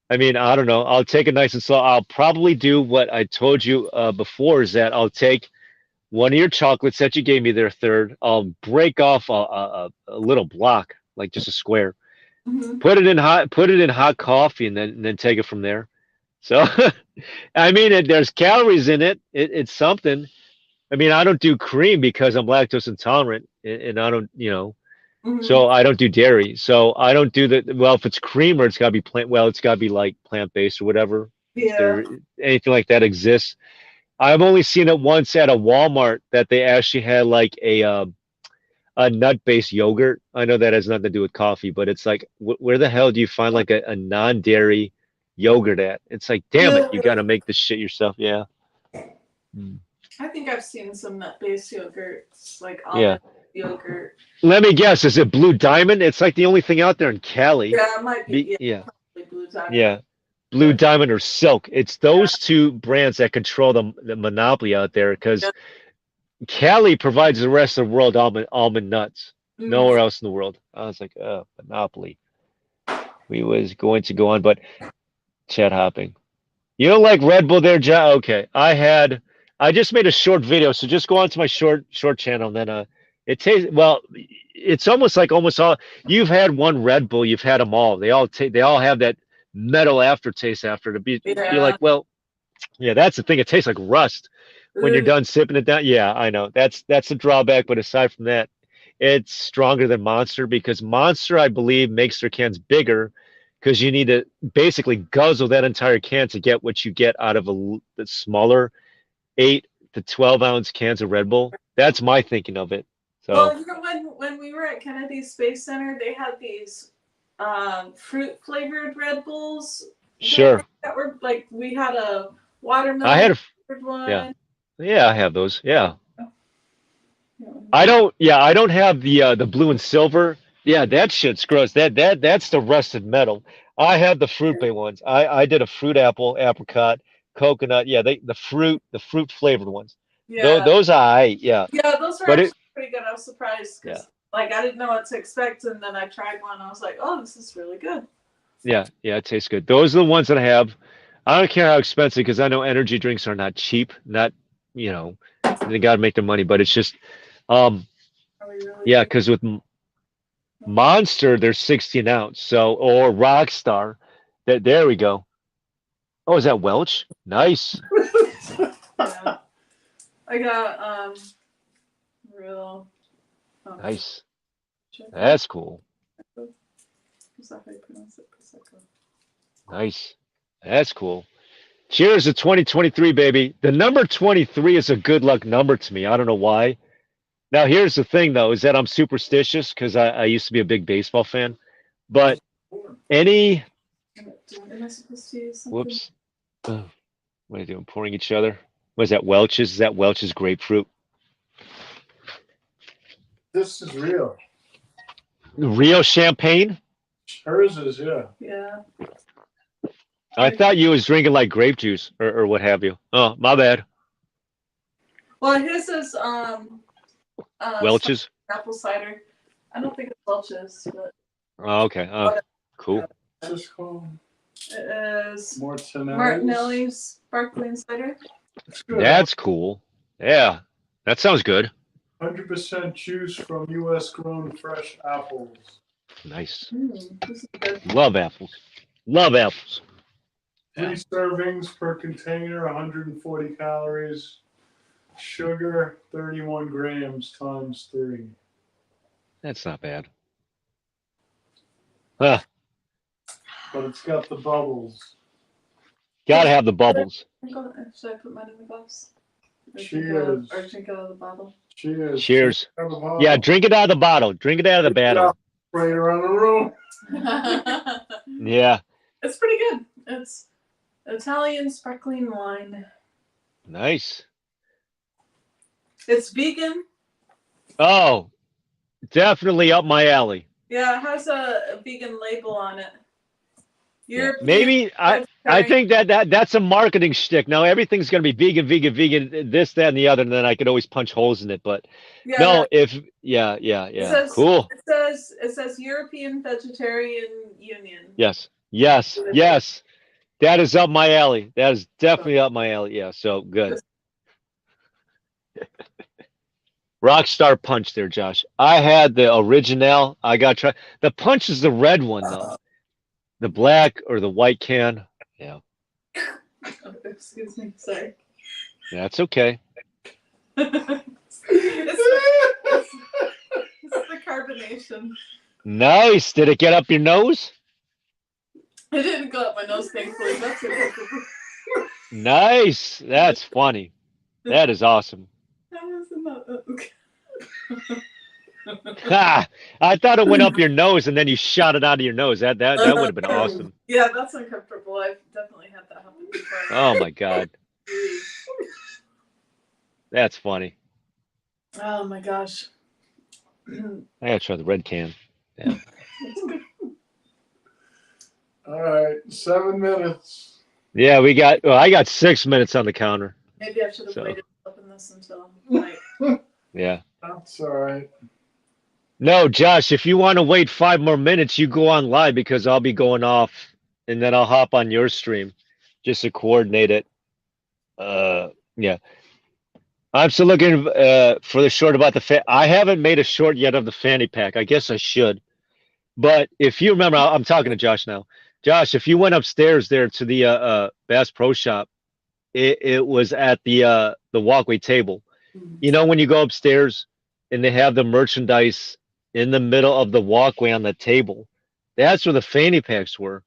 I mean, I don't know. I'll take it nice and slow. I'll probably do what I told you before. Is that I'll take one of your chocolates that you gave me there, third. I'll break off a little block, like just a square. Mhm. Put it in hot coffee, and then take it from there. So, I mean, there's calories in it. It's something. I mean, I don't do cream because I'm lactose intolerant, and I don't, Mhm. so I don't do dairy. So I don't do the, well, if it's creamer, it's got to be plant, well, it's got to be like plant-based or whatever. If Yeah. there anything like that exists. I've only seen it once at a Walmart that they actually had like a nut-based yogurt. I know that has nothing to do with coffee, but it's like, where the hell do you find like a non-dairy yogurt at? It's like, damn it, you got to make this shit yourself. Yeah. Mm. I think I've seen some nut-based yogurts, like Yeah. almond yogurt. Let me guess, is it Blue Diamond? It's like the only thing out there in Cali. Yeah, it might be. Yeah. Probably Blue Diamond. Yeah. Blue Diamond or Silk. It's those two brands that control the monopoly out there because Yeah. Cali provides the rest of the world almond nuts. Mhm. Nowhere else in the world. I was like, oh, monopoly. We was going to go on, but chat hopping. You don't like Red Bull there, Ja? Okay. I just made a short video, so just go on to my short channel and then it tastes, well, it's almost all, you've had one Red Bull, you've had them all. They all have that metal aftertaste after to be, you're like, Yeah. well, yeah, that's the thing. It tastes like rust when you're Ugh. done sipping it down. Yeah, I know. That's a drawback, but aside from that, it's stronger than Monster because Monster, I believe, makes their cans bigger because you need to basically guzzle that entire can to get what you get out of the smaller 8 to 12 ounce cans of Red Bull. That's my thinking of it. So Well, when we were at Kennedy Space Center, they had these fruit flavored Red Bulls. sure, That were like, we had a I watermelon had a flavored one. yeah, I have those. Yeah, Yeah. I don't have the blue and silver. Yeah, that shit's gross. That's the rusted metal. I have the fruit bay ones. I did a fruit apple, apricot, coconut. Yeah, the fruit flavored ones. Yeah. Those yeah. Yeah, those were But actually pretty good. I was surprised yeah, because like I didn't know what to expect, and then I tried one. I was like, oh, this is really good. yeah, it tastes good. Those are the ones that I have. I don't care how expensive because I know energy drinks are not cheap. Not, they got to make their money, but it's just, um, Are we really yeah, good? because with Monster, they're 16 ounce. So, or Rockstar. There we go. Oh, is that Welch? Nice. Yeah. I got real. Oh, Nice. shit. That's cool. Is that how you pronounce it? Prosecco. Nice. That's cool. Cheers to 2023, baby. The number 23 is a good luck number to me. I don't know why. Now, here's the thing, though, is that I'm superstitious because I used to be a big baseball fan. But any, Am I supposed to use something? whoops. Oh, what are you doing? Pouring each other? What is that, Welch's? Is that Welch's grapefruit? This is real. Rio champagne? Hers is, yeah. Yeah. I thought you was drinking like grape juice or what have you. Oh, my bad. Well, his is Welch's? apple cider. I don't think it's Welch's, but Oh, okay. Cool. What's this called? it is Martinelli's. Martinelli's sparkling cider. It's good. That's cool. Yeah, that sounds good. 100% juice from U.S. grown fresh apples. Nice. This is good. Love apples. Love apples. 3 servings per container, 140 calories. Sugar, 31 grams times 3. That's not bad. Huh. But it's got the bubbles. Gotta have the bubbles. Should I put mine in the glass? Cheers. Or drink out of the bottle? Cheers. Cheers. Out of the bottle. Yeah, drink it out of the bottle. Drink it out of the bottle. Right around the room. Yeah. It's pretty good. It's Italian sparkling wine. Nice. It's vegan. Oh, definitely up my alley. Yeah, it has a vegan label on it. Yeah. Maybe I think that's a marketing shtick. Now everything's gonna be vegan, vegan, vegan, this, that, and the other, and then I could always punch holes in it. But Yeah, no, that- It says, cool. It says European Vegetarian Union. Yes. That is up my alley. That is definitely up my alley. Yeah, so good. Rockstar Punch there, Josh. I had the original. I got try. The Punch is the red one though. The black or the white can. Yeah. Oh, excuse me, sorry. That's okay. it's the carbonation. Nice. Did it get up your nose? It didn't go up my nose, thankfully. That's uncomfortable. Nice. That's funny. That is awesome. How is it not? Okay. Ha! I thought it went up your nose and then you shot it out of your nose. That would have been awesome. Yeah, that's uncomfortable. I've definitely had that happen before. Oh my God. That's funny. Oh my gosh. I gotta try the red can. Yeah. All right, 7 minutes. Yeah, I got 6 minutes on the counter. Maybe I should have So. waited to open this until night. Yeah. That's all right. No, Josh, if you want to wait 5 more minutes, you go on live because I'll be going off and then I'll hop on your stream just to coordinate it. Yeah. I'm still looking for the short about I haven't made a short yet of the fanny pack. I guess I should. But if you remember, I'm talking to Josh now. Josh, if you went upstairs there to the Bass Pro Shop, it was at the walkway table. You know when you go upstairs and they have the merchandise in the middle of the walkway on the table? That's where the fanny packs were.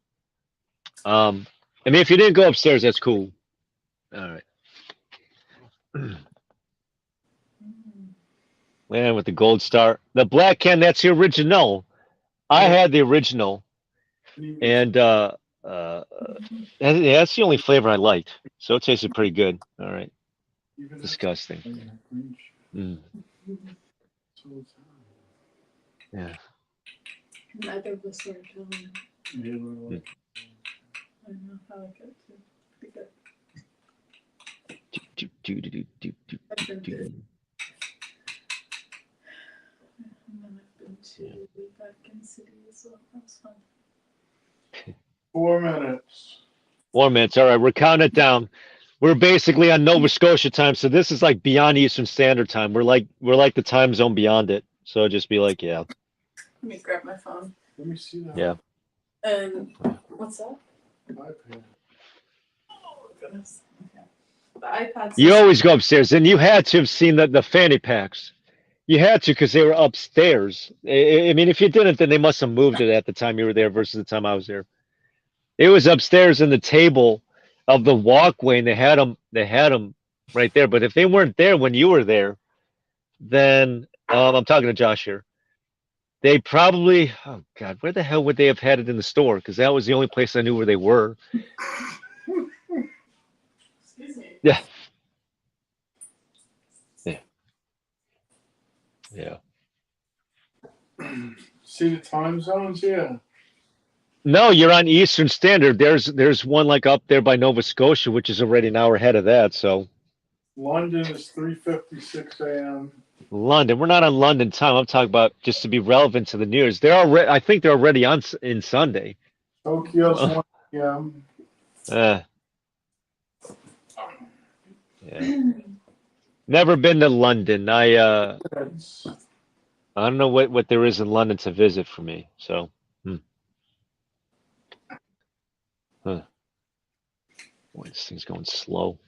I mean, if you didn't go upstairs, that's cool. All right. Man, with the gold star. The black can, that's the original. I had the original. And that's the only flavor I liked. So it tasted pretty good. All right. Disgusting. Mm. Yeah. Neither of us are telling. Mm. I don't know how I got to pick up. I've been to, and then I've been to Vatican City as well. That was fun. 4 minutes. 4 minutes. All right, we're counting it down. We're basically on Nova Scotia time, so this is like beyond Eastern Standard Time. We're like the time zone beyond it. So just be like, yeah. Let me grab my phone. Let me see that. Yeah. And what's that? iPad. Oh goodness. Okay. The iPad's You always go upstairs, and you had to have seen the fanny packs. You had to because they were upstairs. I mean, if you didn't, then they must have moved it at the time you were there versus the time I was there. It was upstairs in the table of the walkway, and they had them right there. But if they weren't there when you were there, then I'm talking to Josh here. They probably, oh God, where the hell would they have had it in the store? Because that was the only place I knew where they were. Excuse me. Yeah. Yeah. Yeah. See the time zones? Yeah. No, you're on Eastern Standard. There's one like up there by Nova Scotia, which is already an hour ahead of that. So London is 3:56 a.m. London, we're not on London time. I'm talking about just to be relevant to the news. They're already, I think they're already on in Sunday. Tokyo's 1 p.m. Yeah. Never been to London. I don't know what there is in London to visit for me. So. Huh. Boy, this thing's going slow.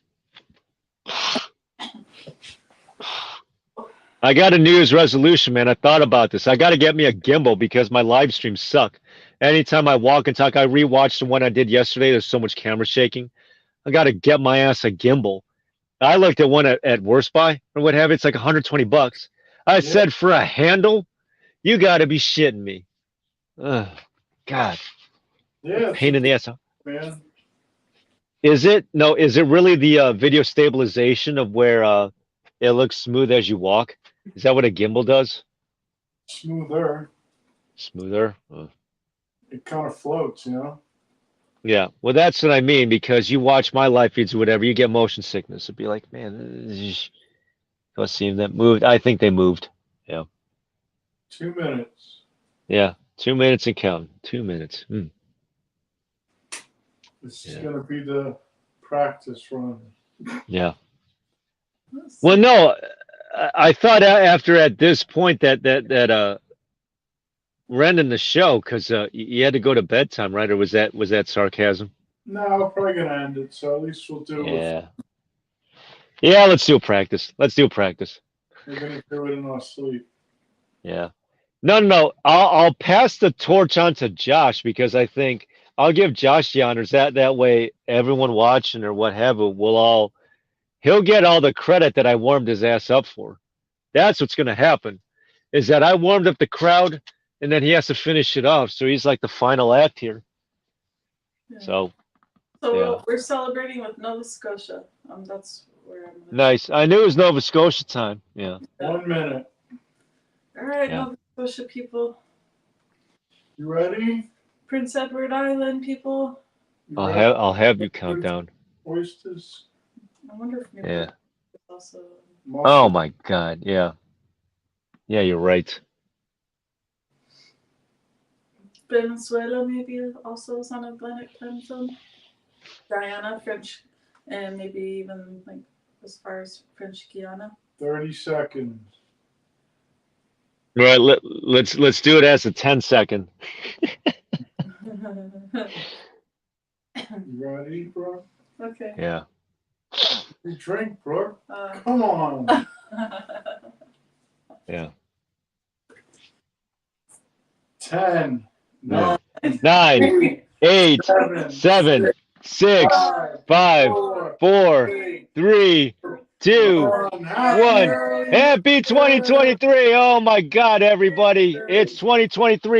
I got a New Year's resolution, man. I thought about this. I got to get me a gimbal because my live streams suck. Anytime I walk and talk, I rewatched the one I did yesterday. There's so much camera shaking. I got to get my ass a gimbal. I looked at one at Worst Buy or what have you. It's like $120. I said for a handle, you got to be shitting me. Ugh, God. Yeah. Pain in the ass. Man. Is it? No, is it really the video stabilization of where it looks smooth as you walk? Is that what a gimbal does? Smoother. Smoother? It kind of floats, you know? Yeah. Well, that's what I mean, because you watch my live feeds or whatever, you get motion sickness. It'd be like, man, let's see if that moved. I think they moved. Yeah. 2 minutes. Yeah. 2 minutes and count. 2 minutes. This is going to be the practice run. Yeah. Well, no, I thought after at this point that we're ending the show because you had to go to bedtime, right? Or was that sarcasm? No, we're probably gonna end it. So at least we'll do it. Yeah. Yeah, let's do a practice. Let's do a practice. We're gonna do it in our sleep. Yeah. No, no, no. I'll pass the torch on to Josh because I think I'll give Josh the honors. That way everyone watching or what have you will all he'll get all the credit that I warmed his ass up for. That's what's gonna happen. Is that I warmed up the crowd and then he has to finish it off. So he's like the final act here. Yeah. So So yeah. we're celebrating with Nova Scotia. That's where I'm. Nice. I knew it was Nova Scotia time. Yeah. 1 minute. All right, Yeah. Nova Scotia people, You ready? Prince Edward Island people. You I'll ready? have you count down. Oysters. I wonder if New Yeah. Brunswick is also. Oh my God. Yeah. Yeah, you're right. Venezuela maybe also is on Atlantic time zone. Guyana, French, and maybe even like as far as French Guiana. 30 seconds. All right, let's do it as a 10-second. You ready, bro? Okay. Yeah. You drink, bro. Uh, Come on. Yeah. 10, Yeah. 9, 9, 8, 7, 6, 5, 4, 3, 2, 1. Happy 2023. Oh my God, everybody. It's 2023.